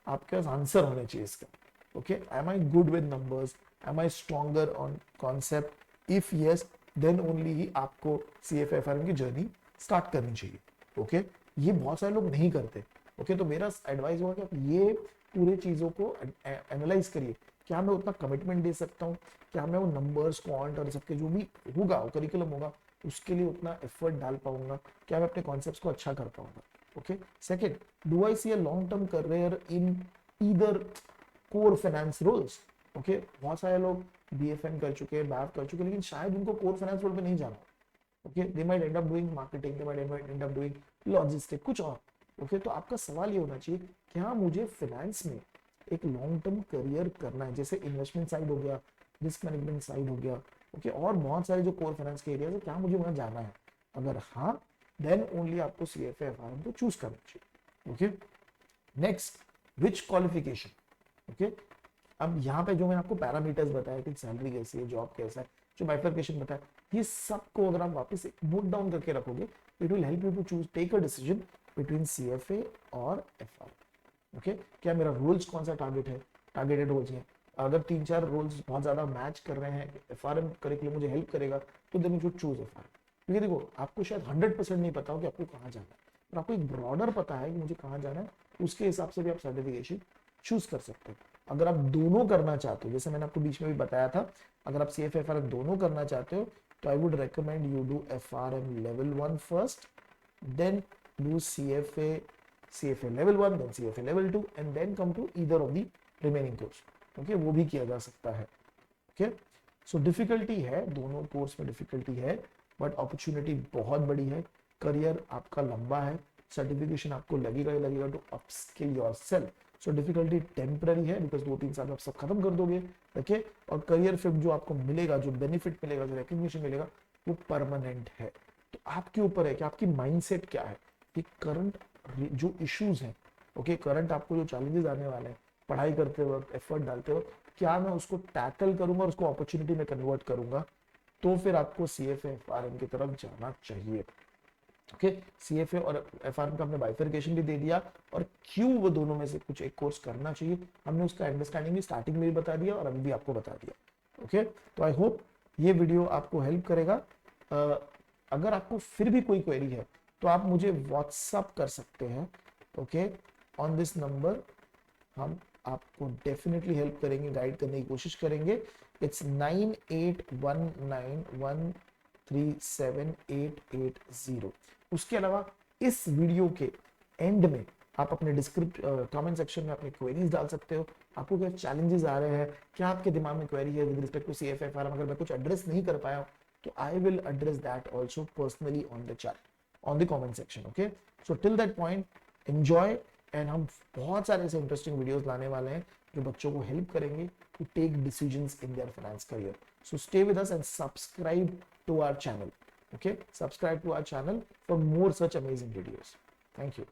आपके पास आंसर होने चाहिए इसका। Okay, am I good with numbers, am I stronger on concept? If yes, then only ही आपको सीएफए एफआरएम की जर्नी स्टार्ट करनी चाहिए। ओके, ये बहुत सारे लोग नहीं करते। ओके, तो मेरा एडवाइस होगा कि आप ये पूरे चीजों को एनालाइज करिए, क्या मैं उतना कमिटमेंट दे सकता हूँ, क्या मैं वो नंबर्स क्वांट और सबके जो भी होगा, वो करिकुलम होगा, उसके लिए उतना एफर्ट डाल पाऊंगा, क्या मैं अपने कॉन्सेप्ट्स को अच्छा कर पाऊंगा। Okay, second, do I see a long term career in either core finance roles? Okay, बहुत सारे लोग बीएफएन कर चुके हैं, बैफ कर चुके हैं, लेकिन शायद उनको कोर फाइनेंस रोल पे नहीं जाना। Okay, they might and up doing marketing, they might and up doing logistic, कुछ और। ओके, तो आपका सवाल ये होना चाहिए कि हाँ, मुझे फाइनेंस में एक लॉन्ग टर्म करियर करना है, जैसे इन्वेस्टमेंट साइड हो गया, रिस्क मैनेजमेंट साइड हो गया। ओके, और बहुत सारे जो कोर फाइनेंस के एरिया है, क्या मुझे वहां जाना है? अगर हाँ, देन ओनली आपको सीएफए एफआरएम को चूज करना चाहिए। ओके, नेक्स्ट, विच क्वालिफिकेशन? ओके, अब यहाँ पे जो मैंने आपको पैरामीटर्स बताया कि सैलरी कैसी है, जॉब कैसा है, जो बाइफरकेशन बताया, ये सबको अगर आप वापस नोट डाउन करके रखोगे, it will help you to choose, take a decision between CFA और एफआरएम। ओके, क्या मेरा रोल्स कौन सा टारगेट है, टारगेटेड रोल्स है? अगर 3-4 रोल्स बहुत ज्यादा मैच कर रहे हैं, एफआरएम करिकुलम मुझे हेल्प करेगा, तो then you should choose FRM. क्योंकि देखो, आपको शायद 100% नहीं पता हो कि आपको कहाँ जाना है, पर आपको एक ब्रॉडर पता है कि मुझे कहाँ जाना है, उसके हिसाब से भी आप सर्टिफिकेशन चूज कर सकते हो। अगर आप दोनों करना चाहते हो, जैसे मैंने आपको बीच में भी बताया था, अगर आप सीएफए एफआरएम दोनों करना चाहते हो, तो I would recommend you do FRM level 1 first, then do CFA level 1, then CFA level 2, and then come to either of the remaining course. Okay, वो भी किया जा सकता है। Okay, so डिफिकल्टी है, दोनों कोर्स में डिफिकल्टी है, बट अपॉर्चुनिटी बहुत बड़ी है, करियर आपका लंबा है, सर्टिफिकेशन आपको लगेगा ही लगेगा to upskill yourself. So difficulty temporary है, बिकॉज 2-3 साल में आप सब खत्म कर दोगे। ओके, और करियर फिर जो आपको मिलेगा, जो बेनिफिट मिलेगा, जो रिकग्निशन मिलेगा, वो परमानेंट है। तो आपके ऊपर है कि आपकी माइंडसेट क्या है, कि करंट जो इश्यूज हैं, ओके, करंट आपको जो चैलेंजेस आने वाले हैं पढ़ाई करते वक्त, एफर्ट डालते वक्त, क्या मैं उसको टैकल करूंगा और उसको अपॉर्चुनिटी में कन्वर्ट करूंगा? तो फिर आपको सीएफए एफआरएम की तरफ जाना चाहिए। ओके, सीएफए और एफआरएम का हमने बाइफरकेशन भी दे दिया, और क्यों वो दोनों में से कुछ एक कोर्स करना चाहिए, हमने उसका अंडरस्टैंडिंग भी स्टार्टिंग में भी बता दिया और अभी भी आपको बता दिया। ओके, तो आई होप ये वीडियो आपको हेल्प करेगा। अगर आपको फिर भी कोई क्वेरी है तो आप मुझे व्हाट्सअप कर सकते हैं। ओके, ऑन दिस नंबर हम आपको डेफिनेटली हेल्प करेंगे, गाइड करने की कोशिश करेंगे। इट्स 9819137880। उसके अलावा इस वीडियो के एंड में आप अपने कमेंट सेक्शन में अपने क्वेरीज डाल सकते हो। आपको क्या चैलेंजेस आ रहे हैं, क्या आपके दिमाग में क्वेरी है with respect to CFA FRM, अगर मैं कुछ एड्रेस नहीं कर पाया तो I will address that also personally on the chat, on the comment section. Okay, so till that point enjoy, and हम बहुत सारे ऐसे इंटरेस्टिंग वीडियोस लाने वाले हैं जो बच्चों को हेल्प करेंगे to take decisions in their finance career. So stay with us and subscribe to our channel. Okay, subscribe to our channel for more such amazing videos. Thank you.